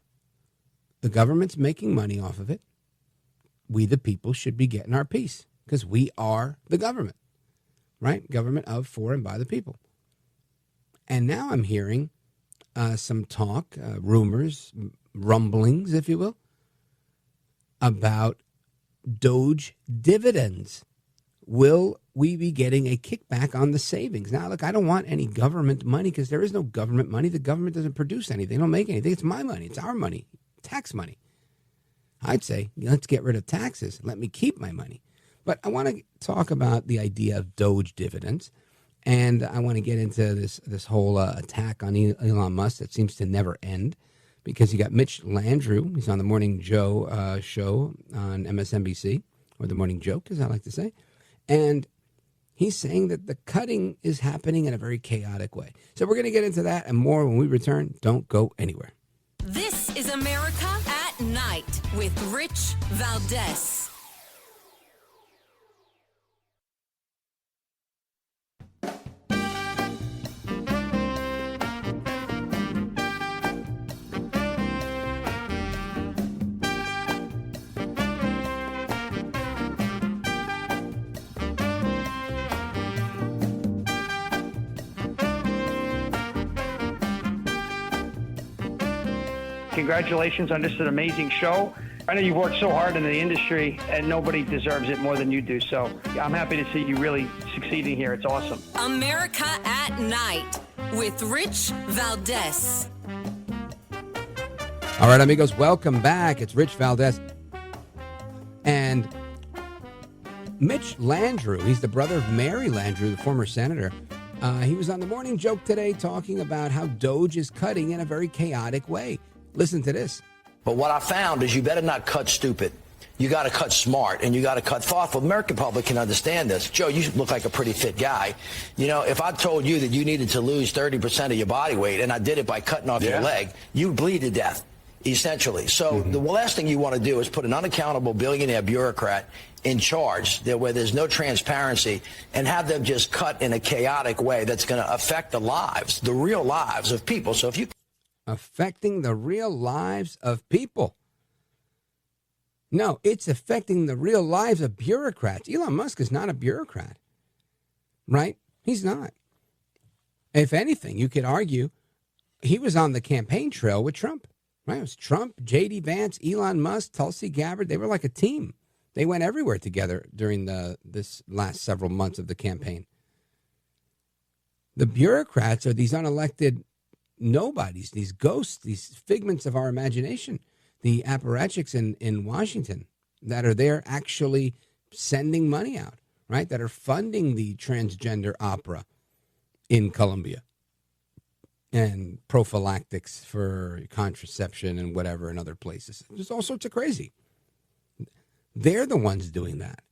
the government's making money off of it. We, the people, should be getting our piece because we are the government, right? Government of, for, and by the people. And now I'm hearing some talk, rumors, rumblings, if you will, about DOGE dividends. Will we be getting a kickback on the savings? Now, look, I don't want any government money because there is no government money. The government doesn't produce anything. They don't make anything. It's my money. It's our money. Tax money. I'd say, let's get rid of taxes. Let me keep my money. But I want to talk about the idea of DOGE dividends. And I want to get into this whole attack on Elon Musk that seems to never end because you got Mitch Landrieu. He's on the Morning Joe show on MSNBC, or the Morning Joke, as I like to say. And he's saying that the cutting is happening in a very chaotic way. So we're going to get into that and more when we return. Don't go anywhere. This is America at Night with Rich Valdez. Congratulations on just an amazing show. I know you've worked so hard in the industry, and nobody deserves it more than you do. So I'm happy to see you really succeeding here. It's awesome. America at Night with Rich Valdez. All right, amigos, welcome back. It's Rich Valdez. And Mitch Landrieu, he's the brother of Mary Landrieu, the former senator. He was on the Morning Joke today talking about how DOGE is cutting in a very chaotic way. Listen to this. But what I found is you better not cut stupid. You got to cut smart, and you got to cut thoughtful. The American public can understand this. Joe, you look like a pretty fit guy. You know, if I told you that you needed to lose 30% of your body weight, and I did it by cutting off your leg, you'd bleed to death, essentially. So the last thing you want to do is put an unaccountable billionaire bureaucrat in charge where there's no transparency and have them just cut in a chaotic way that's going to affect the lives, the real lives of people. So if you affecting the real lives of people. No, it's affecting the real lives of bureaucrats. Elon Musk is not a bureaucrat, right? He's not. If anything, you could argue he was on the campaign trail with Trump, right? It was Trump, J.D. Vance, Elon Musk, Tulsi Gabbard. They were like a team. They went everywhere together during this last several months of the campaign. The bureaucrats are these unelected nobodies, these ghosts, these figments of our imagination, the apparatchiks in Washington that are there actually sending money out, right? That are funding the transgender opera in Colombia and prophylactics for contraception and whatever in other places. There's all sorts of crazy. They're the ones doing that,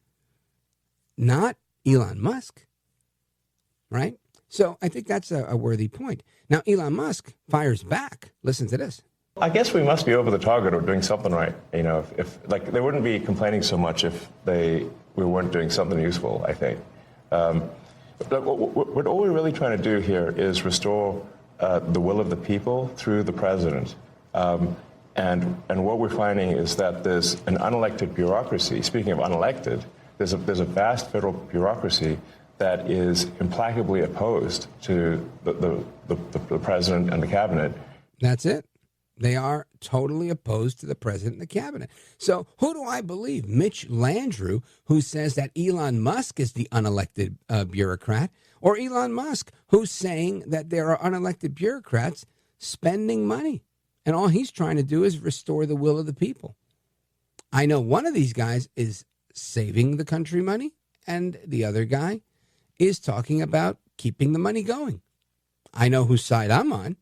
not Elon Musk, right? So I think that's a worthy point. Now, Elon Musk fires back. Listen to this. I guess we must be over the target or doing something right. You know, if like they wouldn't be complaining so much if we weren't doing something useful, I think. But what all we're really trying to do here is restore the will of the people through the president. And what we're finding is that there's an unelected bureaucracy. Speaking of unelected, there's a vast federal bureaucracy that is implacably opposed to the president and the cabinet. That's it. They are totally opposed to the president and the cabinet. So who do I believe? Mitch Landrieu, who says that Elon Musk is the unelected bureaucrat, or Elon Musk, who's saying that there are unelected bureaucrats spending money, and all he's trying to do is restore the will of the people. I know one of these guys is saving the country money, and the other guy is talking about keeping the money going. I know whose side I'm on,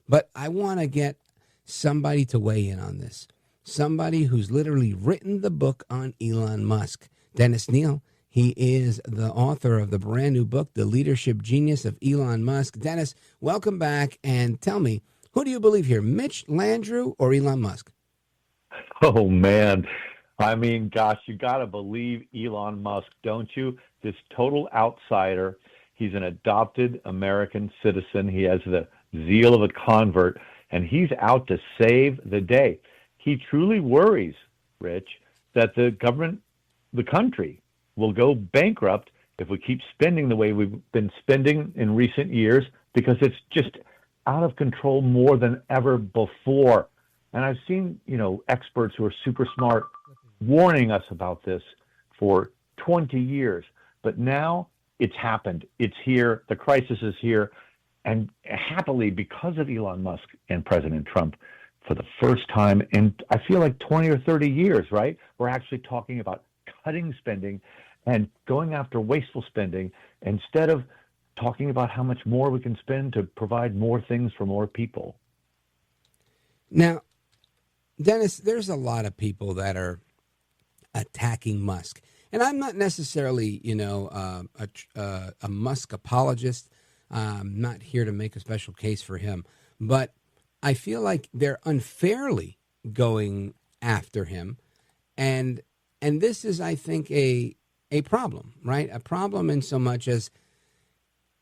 but I want to get somebody to weigh in on this. Somebody who's literally written the book on Elon Musk. Dennis Kneale, he is the author of the brand new book, The Leadership Genius of Elon Musk. Dennis, welcome back, and tell me, who do you believe here, Mitch Landrieu or Elon Musk? Oh, man. I mean, gosh, you got to believe Elon Musk, don't you? This total outsider. He's an adopted American citizen. He has the zeal of a convert. and he's out to save the day. He truly worries, Rich, that the government, the country, will go bankrupt if we keep spending the way we've been spending in recent years, because it's just out of control more than ever before. And I've seen, experts who are super smart warning us about this for 20 years. But now it's happened. It's here. The crisis is here. And happily, because of Elon Musk and President Trump, for the first time in, I feel like 20 or 30 years, right? We're actually talking about cutting spending and going after wasteful spending instead of talking about how much more we can spend to provide more things for more people. Now, Dennis, there's a lot of people that are attacking Musk. And I'm not necessarily, a Musk apologist. I'm not here to make a special case for him. But I feel like they're unfairly going after him. And this is, I think, a problem, right? A problem in so much as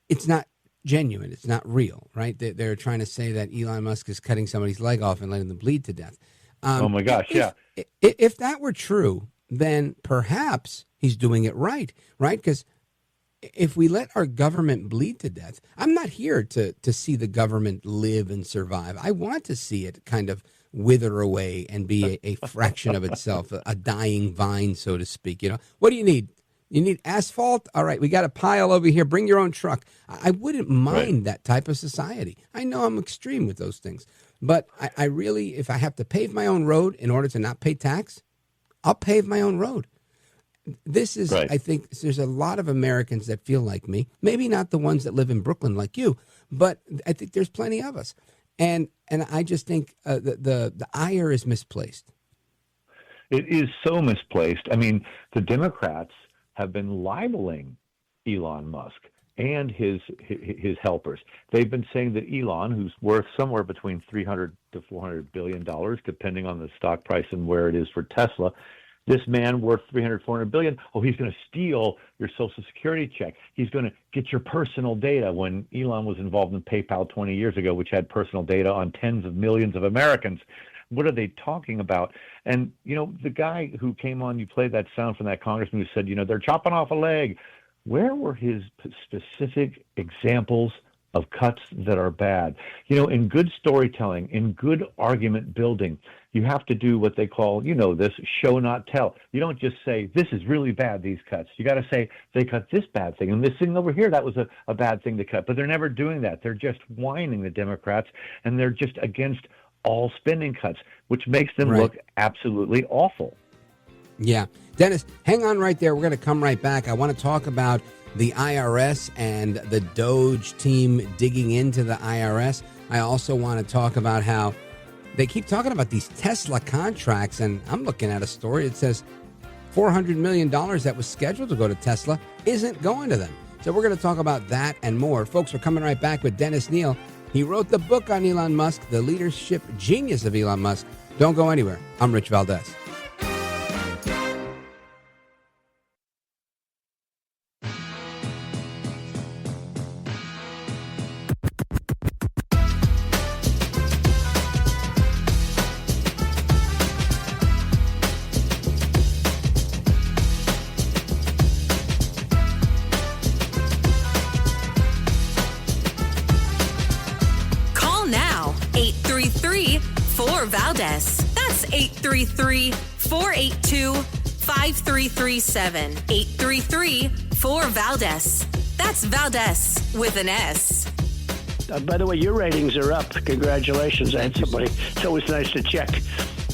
it's not genuine. It's not real, right? They're trying to say that Elon Musk is cutting somebody's leg off and letting them bleed to death. Oh, my gosh, yeah. If that were true, then perhaps he's doing it right? Because if we let our government bleed to death, I'm not here to see the government live and survive. I want to see it kind of wither away and be a fraction of itself, a dying vine, so to speak. What do you need? You need asphalt? All right, we got a pile over here. Bring your own truck. I wouldn't mind that type of society. I know I'm extreme with those things. But I really, if I have to pave my own road in order to not pay tax, I'll pave my own road. This is, I think, there's a lot of Americans that feel like me. Maybe not the ones that live in Brooklyn like you, but I think there's plenty of us. And I just think the ire is misplaced. It is so misplaced. I mean, the Democrats have been libeling Elon Musk and his helpers. They've been saying that Elon, who's worth somewhere between $300 to $400 billion, depending on the stock price and where it is for Tesla, this man worth $300-400 billion. Oh, he's going to steal your Social Security check. He's going to get your personal data. When Elon was involved in PayPal 20 years ago, which had personal data on tens of millions of Americans. What are they talking about? And, the guy who came on, you played that sound from that congressman who said, they're chopping off a leg. Where were his specific examples of cuts that are bad? In good storytelling, in good argument building, you have to do what they call, this show not tell. You don't just say, this is really bad, these cuts. You got to say, they cut this bad thing. And this thing over here, that was a bad thing to cut. But they're never doing that. They're just whining, the Democrats, and they're just against all spending cuts, which makes them look absolutely awful. Yeah. Dennis, hang on right there. We're going to come right back. I want to talk about the IRS and the DOGE team digging into the IRS. I also want to talk about how they keep talking about these Tesla contracts, and I'm looking at a story that says $400 million that was scheduled to go to Tesla isn't going to them. So we're going to talk about that and more. Folks, we're coming right back with Dennis Kneale. He wrote the book on Elon Musk, The Leadership Genius of Elon Musk. Don't go anywhere. I'm Rich Valdez. Valdez. That's 833-482-5337. 833-4Valdez. That's Valdez with an S. By the way, your ratings are up. Congratulations. I had somebody. It's always nice to check.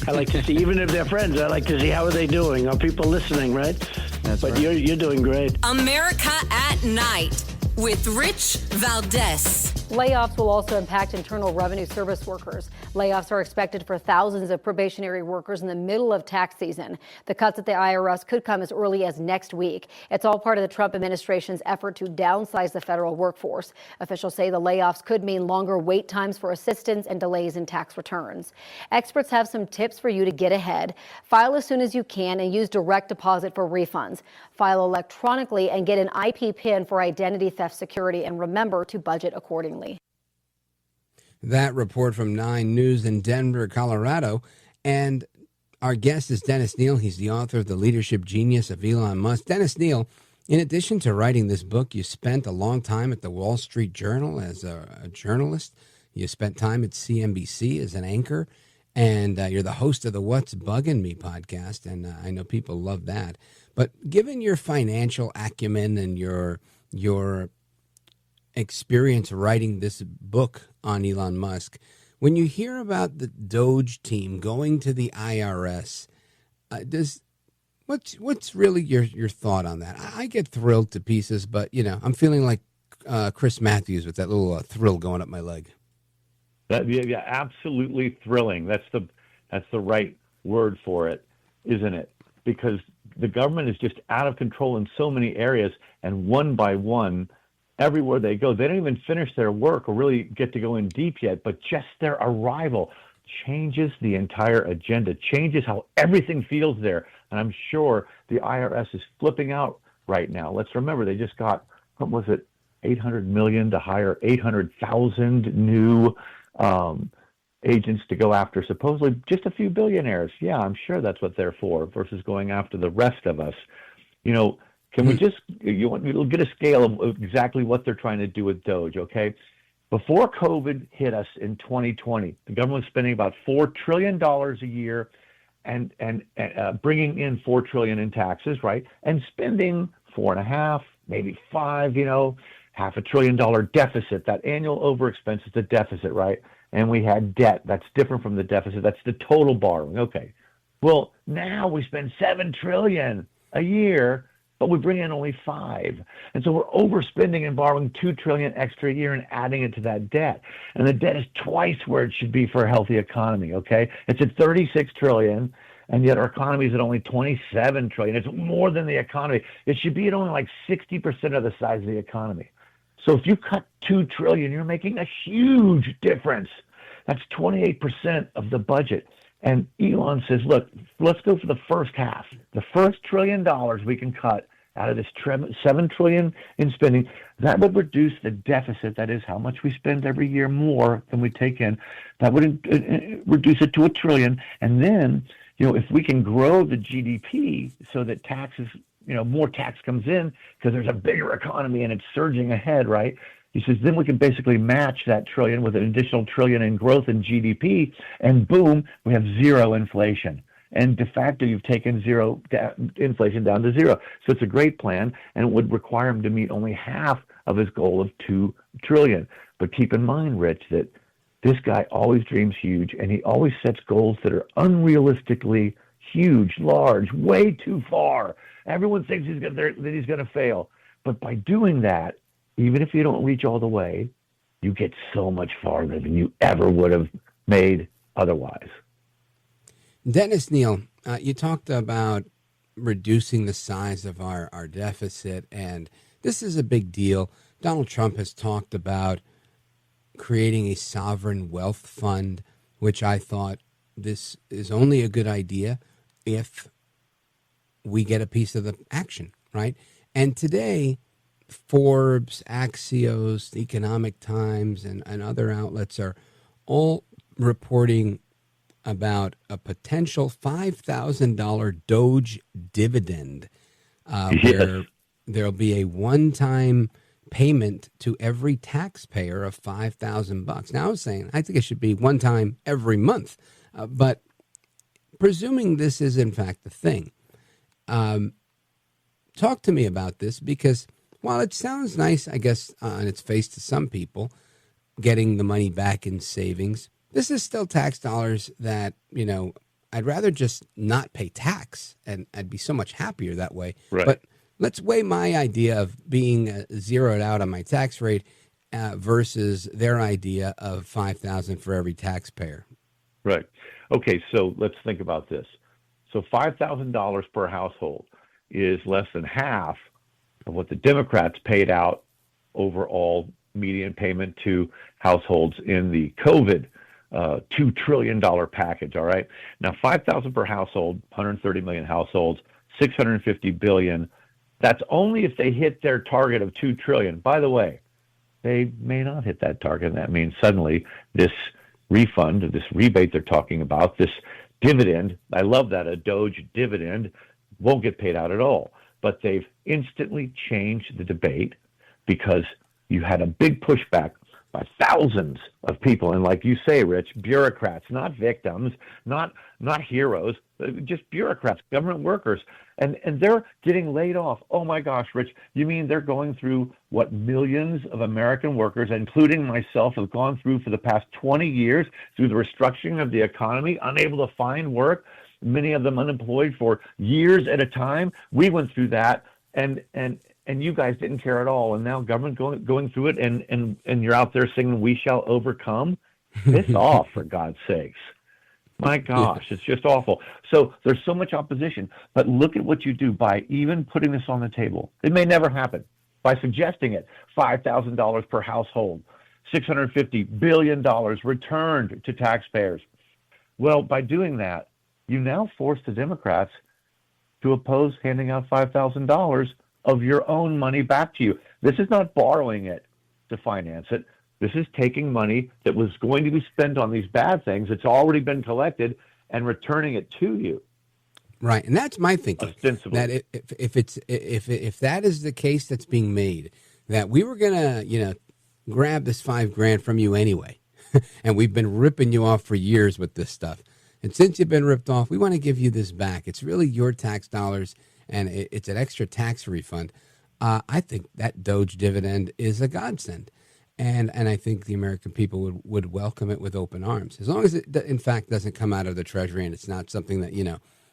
I like to see, even if they're friends, I like to see how are they doing. Are people listening, right? But right. You're doing great. America at Night with Rich Valdez. Layoffs will also impact Internal Revenue Service workers. Layoffs are expected for thousands of probationary workers in the middle of tax season. The cuts at the IRS could come as early as next week. It's all part of the Trump administration's effort to downsize the federal workforce. Officials say the layoffs could mean longer wait times for assistance and delays in tax returns. Experts have some tips for you to get ahead. File as soon as you can and use direct deposit for refunds. File electronically and get an IP PIN for identity theft security, and remember to budget accordingly. That report from 9 News in Denver, Colorado. And our guest is Dennis Kneale. He's the author of The Leadership Genius of Elon Musk. Dennis Kneale, in addition to writing this book, you spent a long time at the Wall Street Journal as a journalist. You spent time at CNBC as an anchor. And you're the host of the What's Bugging Me podcast. And I know people love that. But given your financial acumen and your experience writing this book on Elon Musk, when you hear about the DOGE team going to the IRS, what's really your thought on that? I get thrilled to pieces, but I'm feeling like Chris Matthews with that little thrill going up my leg. Yeah, absolutely thrilling. That's the right word for it, isn't it? Because the government is just out of control in so many areas, and one by one, everywhere they go, they don't even finish their work or really get to go in deep yet, but just their arrival changes the entire agenda, changes how everything feels there. And I'm sure the IRS is flipping out right now. Let's remember, they just got, what was it, $800 million to hire 800,000 new agents to go after supposedly just a few billionaires. Yeah, I'm sure that's what they're for, versus going after the rest of us. Can we just, you'll get a scale of exactly what they're trying to do with DOGE, okay? Before COVID hit us in 2020, the government was spending about $4 trillion a year and bringing in $4 trillion in taxes, right? And spending 4.5, maybe 5, $500 billion deficit. That annual overexpense is the deficit, right? And we had debt. That's different from the deficit. That's the total borrowing. Okay. Well, now we spend $7 trillion a year, but we bring in only 5. And so we're overspending and borrowing $2 trillion extra a year and adding it to that debt. And the debt is twice where it should be for a healthy economy, okay? It's at $36 trillion, and yet our economy is at only $27 trillion. It's more than the economy. It should be at only like 60% of the size of the economy. So if you cut $2 trillion, you're making a huge difference. That's 28% of the budget. And Elon says, look, let's go for the first half. The first $1 trillion we can cut out of this $7 trillion in spending, that would reduce the deficit. That is how much we spend every year more than we take in. That would reduce it to $1 trillion. And then, if we can grow the GDP so that taxes, more tax comes in because there's a bigger economy and it's surging ahead, right? He says, then we can basically match that $1 trillion with an additional $1 trillion in growth in GDP, and boom, we have zero inflation. And de facto, you've taken inflation down to zero. So it's a great plan, and it would require him to meet only half of his goal of $2 trillion. But keep in mind, Rich, that this guy always dreams huge, and he always sets goals that are unrealistically huge, large, way too far. Everyone thinks that he's going to fail. But by doing that, even if you don't reach all the way, you get so much farther than you ever would have made otherwise. Dennis Kneale, you talked about reducing the size of our deficit, and this is a big deal. Donald Trump has talked about creating a sovereign wealth fund, which I thought this is only a good idea if we get a piece of the action, right? And today, Forbes, Axios, the Economic Times, and other outlets are all reporting about a potential $5,000 DOGE dividend, where there'll be a one-time payment to every taxpayer of $5,000. Now, I think it should be one time every month, but presuming this is in fact the thing, talk to me about this, because while it sounds nice, I guess, on its face to some people, getting the money back in savings, this is still tax dollars that, I'd rather just not pay tax, and I'd be so much happier that way. Right. But let's weigh my idea of being zeroed out on my tax rate versus their idea of $5,000 for every taxpayer. Right. Okay, so let's think about this. So $5,000 per household is less than half of what the Democrats paid out overall median payment to households in the COVID $2 trillion package, all right? Now, $5,000 per household, 130 million households, $650 billion. That's only if they hit their target of $2 trillion. By the way, they may not hit that target. And that means suddenly this refund, this rebate they're talking about, this dividend, I love that, a DOGE dividend, won't get paid out at all. But they've instantly changed the debate because you had a big pushback by thousands of people. And like you say, Rich, bureaucrats, not victims, not heroes, just bureaucrats, government workers. And they're getting laid off. Oh my gosh, Rich, you mean they're going through what millions of American workers, including myself, have gone through for the past 20 years through the restructuring of the economy, unable to find work, many of them unemployed for years at a time. We went through that, and you guys didn't care at all. And now government going through it, and you're out there singing "We Shall Overcome." Piss off, for God's sakes. My gosh, it's just awful. So there's so much opposition, but look at what you do by even putting this on the table. It may never happen. By suggesting it, $5,000 per household, $650 billion returned to taxpayers. Well, by doing that, you now force the Democrats to oppose handing out $5,000 of your own money back to you. This is not borrowing it to finance it. This is taking money that was going to be spent on these bad things. It's already been collected and returning it to you. Right, and that's my thinking. Ostensibly. That if that is the case that's being made, that we were gonna grab this $5,000 from you anyway, and we've been ripping you off for years with this stuff. And since you've been ripped off, we want to give you this back. It's really your tax dollars, and it's an extra tax refund. I think that DOGE dividend is a godsend. And I think the American people would welcome it with open arms, as long as it, in fact, doesn't come out of the Treasury and it's not something that,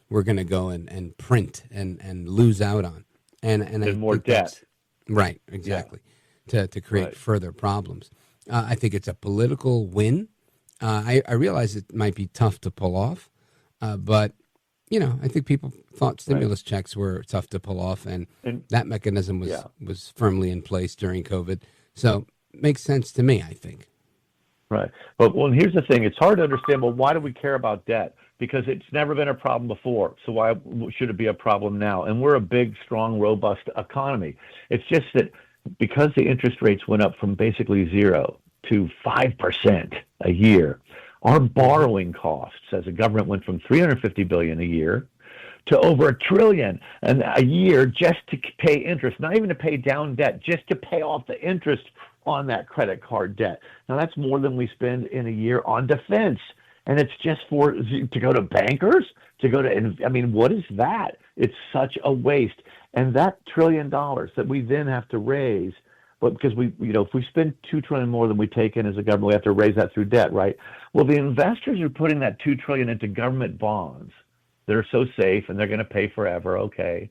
we're going to go and print and lose out on. And more debt. Right, exactly, to create further problems. I think it's a political win. I realize it might be tough to pull off, but, I think people thought stimulus checks were tough to pull off, and that mechanism was firmly in place during COVID. So makes sense to me, I think. Right. But here's the thing. It's hard to understand, well, why do we care about debt? Because it's never been a problem before. So why should it be a problem now? And we're a big, strong, robust economy. It's just that because the interest rates went up from basically 0 to 5% a year, our borrowing costs as a government went from $350 billion a year to over $1 trillion a year just to pay interest, not even to pay down debt, just to pay off the interest on that credit card debt. Now, that's more than we spend in a year on defense. And it's just to go to bankers, what is that? It's such a waste. And that $1 trillion that we then have to raise, but because if we spend $2 trillion more than we take in as a government, we have to raise that through debt, right? Well, the investors are putting that $2 trillion into government bonds that are so safe and they're going to pay forever. Okay.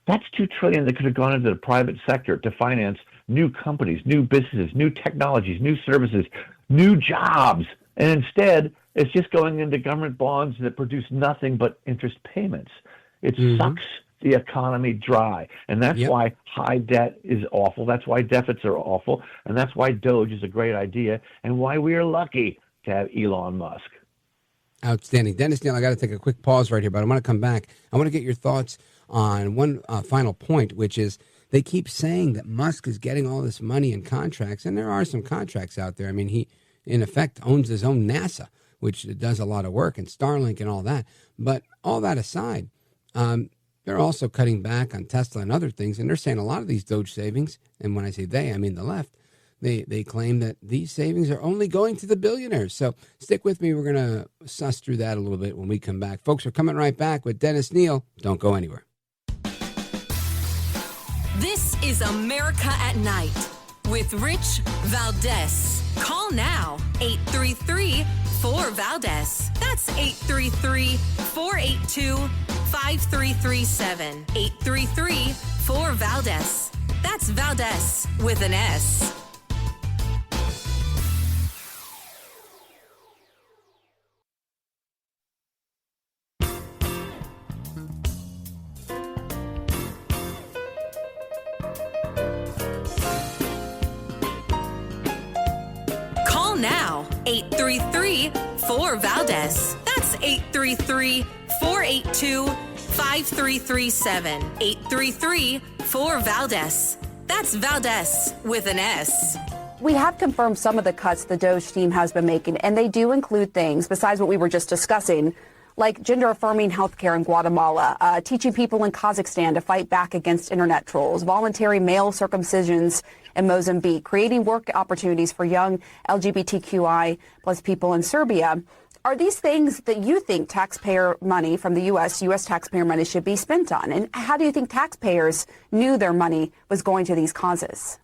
That's $2 trillion that could have gone into the private sector to finance new companies, new businesses, new technologies, new services, new jobs. And instead, it's just going into government bonds that produce nothing but interest payments. It sucks the economy dry. And that's why high debt is awful. That's why deficits are awful. And that's why DOGE is a great idea and why we are lucky to have Elon Musk. Outstanding. Dennis Kneale, I got to take a quick pause right here, but I want to come back. I want to get your thoughts on one final point, which is they keep saying that Musk is getting all this money in contracts, and there are some contracts out there. I mean, he, in effect, owns his own NASA, which does a lot of work, and Starlink and all that. But all that aside, they're also cutting back on Tesla and other things, and they're saying a lot of these DOGE savings, and when I say they, I mean the left, they claim that these savings are only going to the billionaires. So stick with me. We're going to suss through that a little bit when we come back. Folks, we're coming right back with Dennis Kneale. Don't go anywhere. This is America at Night with Rich Valdez. Call now, 833-4-VALDEZ. That's 833-482-5337. 833-4-VALDEZ. That's Valdez with an S. Now, 833-4-VALDEZ. That's 833-482-5337. 833-4-VALDEZ. That's Valdez with an S. we have confirmed some of the cuts the DOGE team has been making, and they do include things besides what we were just discussing, like gender-affirming healthcare in Guatemala, teaching people in Kazakhstan to fight back against internet trolls, voluntary male circumcisions in Mozambique, creating work opportunities for young LGBTQI plus people in Serbia. Are these things that you think taxpayer money from the U.S. taxpayer money should be spent on? And how do you think taxpayers knew their money was going to these causes?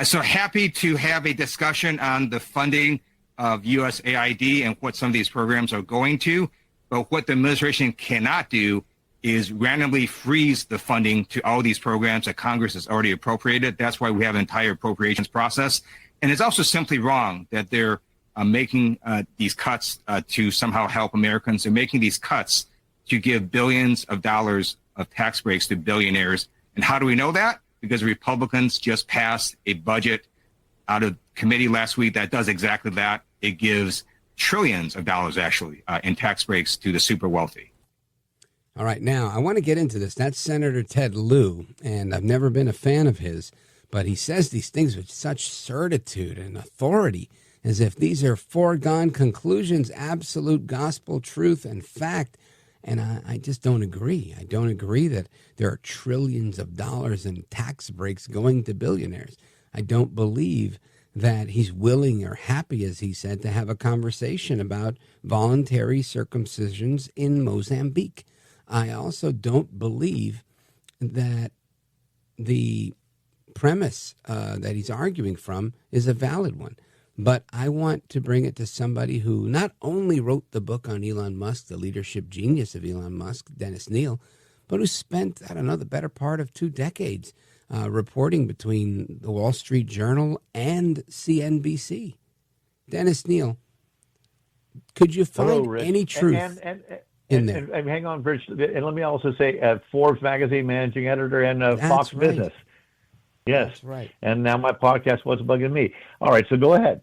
So happy to have a discussion on the funding of USAID and what some of these programs are going to. But what the administration cannot do is randomly freeze the funding to all these programs that Congress has already appropriated. That's why we have an entire appropriations process. And it's also simply wrong that they're making these cuts to somehow help Americans. They're making these cuts to give billions of dollars of tax breaks to billionaires. And how do we know that? Because Republicans just passed a budget out of committee last week that does exactly that. It gives trillions of dollars, actually, in tax breaks to the super wealthy. All right, now I want to get into this. That's Senator Ted Lieu, and I've never been a fan of his, but he says these things with such certitude and authority, as if these are foregone conclusions, absolute gospel truth and fact. And I just don't agree. I don't agree that there are trillions of dollars in tax breaks going to billionaires. I don't believe that he's willing or happy, as he said, to have a conversation about voluntary circumcisions in Mozambique. I also don't believe that the premise that he's arguing from is a valid one. But I want to bring it to somebody who not only wrote the book on Elon Musk, the leadership genius of Elon Musk, Dennis Kneale, but who spent, the better part of 2 decades reporting between the Wall Street Journal and CNBC. Dennis Kneale, could you find any truth in there? And hang on, Rich, and let me also say Forbes magazine managing editor and Fox right. Business. Yes. That's right. And now my podcast, What's Bugging Me? All right, so go ahead.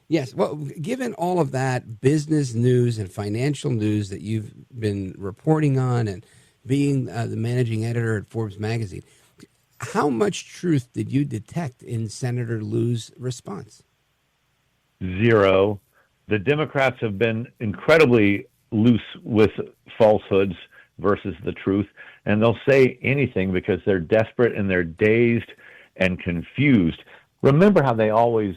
Yes. Well, given all of that business news and financial news that you've been reporting on and being the managing editor at Forbes magazine, how much truth did you detect in Senator Lieu's response? Zero. The Democrats have been incredibly loose with falsehoods versus the truth, and they'll say anything because they're desperate and they're dazed and confused. Remember how they always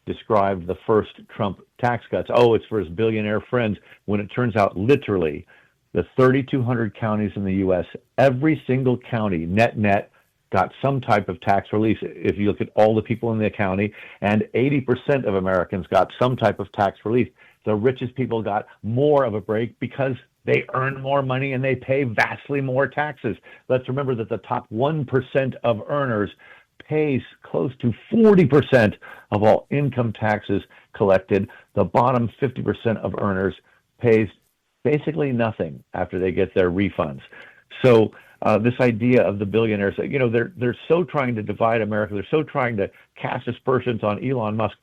described the first Trump tax cuts. Oh, it's for his billionaire friends, when it turns out literally the 3,200 counties in the U.S., every single county, net, got some type of tax relief. If you look at all the people in the county, and 80% of Americans got some type of tax relief. The richest people got more of a break because they earn more money and they pay vastly more taxes. Let's remember that the top 1% of earners pays close to 40% of all income taxes collected. The bottom 50% of earners pays basically nothing after they get their refunds. So this idea of the billionaires, they're so trying to divide America. They're so trying to cast aspersions on Elon Musk.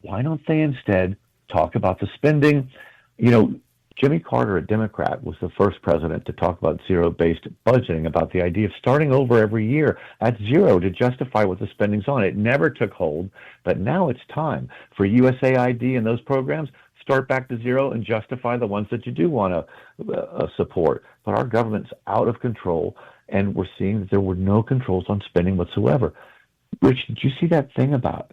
Why don't they instead talk about the spending? Jimmy Carter, a Democrat, was the first president to talk about zero-based budgeting, about the idea of starting over every year at zero to justify what the spending's on. It never took hold, but now it's time for USAID and those programs start back to zero and justify the ones that you do want to support. But our government's out of control, and we're seeing that there were no controls on spending whatsoever. Rich, did you see that thing about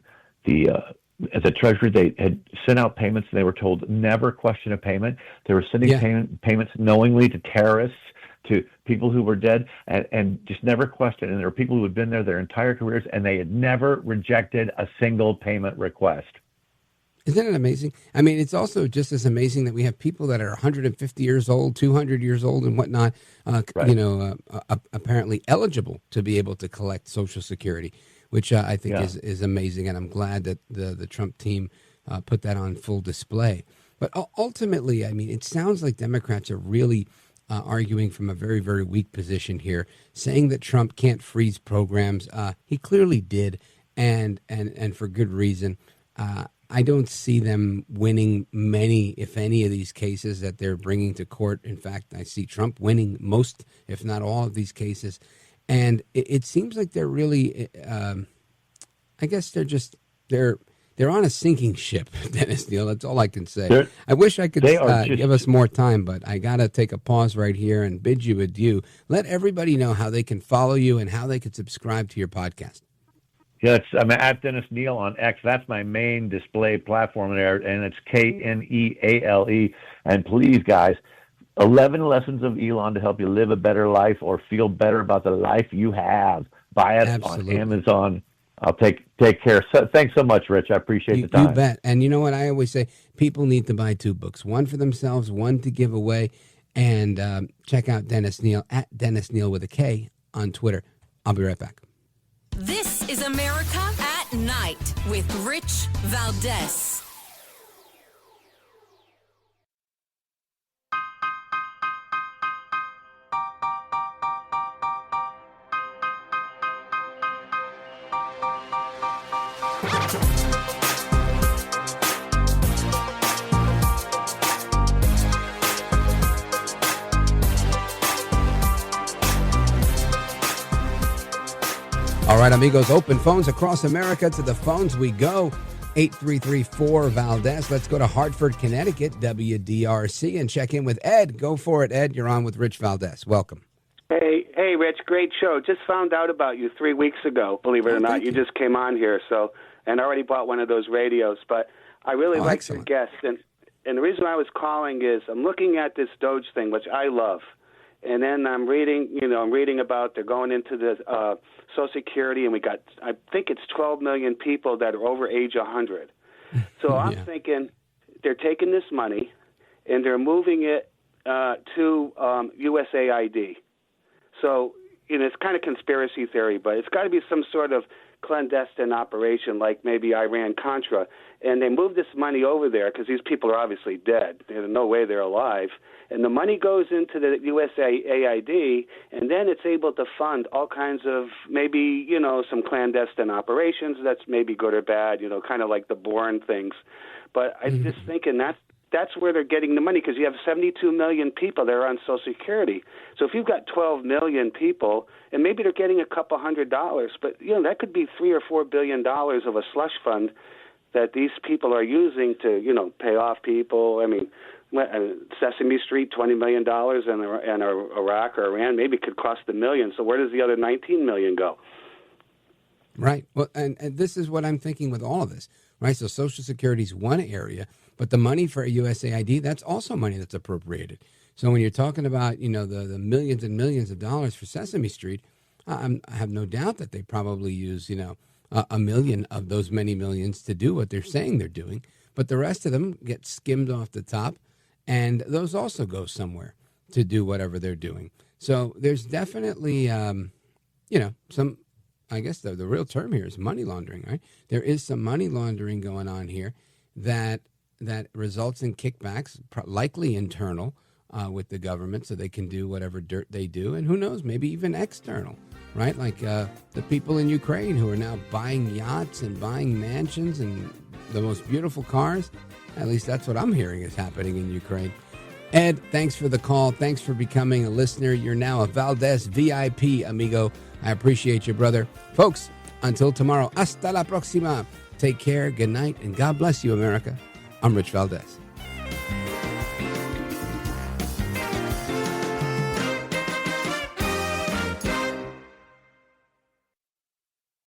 at the Treasury, they had sent out payments and they were told never question a payment. They were sending payments knowingly to terrorists, to people who were dead, and just never questioned. And there were people who had been there their entire careers and they had never rejected a single payment request. Isn't it amazing? I mean, it's also just as amazing that we have people that are 150 years old, 200 years old and whatnot, apparently eligible to be able to collect Social Security, which I think is amazing. And I'm glad that the Trump team put that on full display. But ultimately, I mean, it sounds like Democrats are really arguing from a very, very weak position here, saying that Trump can't freeze programs. He clearly did, and for good reason. I don't see them winning many, if any, of these cases that they're bringing to court. In fact, I see Trump winning most, if not all, of these cases. And it seems like they're really, I guess they're just they're on a sinking ship, Dennis Kneale. That's all I can say. I wish I could give us more time, but I got to take a pause right here and bid you adieu. Let everybody know how they can follow you and how they can subscribe to your podcast. Yes, I'm at Dennis Kneale on X. That's my main display platform there, and it's Kneale. And please, guys, 11 lessons of Elon to help you live a better life or feel better about the life you have. Buy it on Amazon. I'll take care. So, thanks so much, Rich. I appreciate the time. You bet. And you know what? I always say people need to buy 2 books, one for themselves, one to give away. And check out Dennis Kneale at Dennis Kneale with a K on Twitter. I'll be right back. This is America at Night with Rich Valdez. All right, amigos, open phones across America. To the phones we go. 8334-VALDEZ. Let's go to Hartford, Connecticut, WDRC, and check in with Ed. Go for it, Ed. You're on with Rich Valdez. Welcome. Hey, Rich. Great show. Just found out about you 3 weeks ago, believe it or not. You just came on here, and I already bought one of those radios, but I really like your guest. And the reason I was calling is I'm looking at this DOGE thing, which I love. And then I'm reading about they're going into the Social Security, and I think it's 12 million people that are over age 100. So I'm thinking they're taking this money and they're moving it to USAID. So, it's kind of conspiracy theory, but it's got to be some sort of clandestine operation like maybe Iran-Contra. And they move this money over there because these people are obviously dead. There's no way they're alive. And the money goes into the USAID, and then it's able to fund all kinds of maybe, some clandestine operations that's maybe good or bad, kind of like the Bourne things. But I'm just thinking that's where they're getting the money because you have 72 million people that are on Social Security. So if you've got 12 million people, and maybe they're getting a couple $100, but, that could be $3 or $4 billion of a slush fund that these people are using to, pay off people. I mean, Sesame Street, $20 million, and Iraq or Iran maybe could cost $1 million. So where does the other 19 million go? Right. Well, and this is what I'm thinking with all of this, right? So Social Security is one area, but the money for USAID, that's also money that's appropriated. So when you're talking about, the millions and millions of dollars for Sesame Street, I have no doubt that they probably use, a million of those many millions to do what they're saying they're doing. But the rest of them get skimmed off the top, and those also go somewhere to do whatever they're doing. So there's definitely, some, I guess the real term here is money laundering, right? There is some money laundering going on here that results in kickbacks, likely internal with the government, so they can do whatever dirt they do. And who knows, maybe even external, right? Like the people in Ukraine who are now buying yachts and buying mansions and the most beautiful cars. At least that's what I'm hearing is happening in Ukraine. Ed, thanks for the call. Thanks for becoming a listener. You're now a Valdez VIP, amigo. I appreciate you, brother. Folks, until tomorrow, hasta la próxima. Take care, good night, and God bless you, America. I'm Rich Valdez.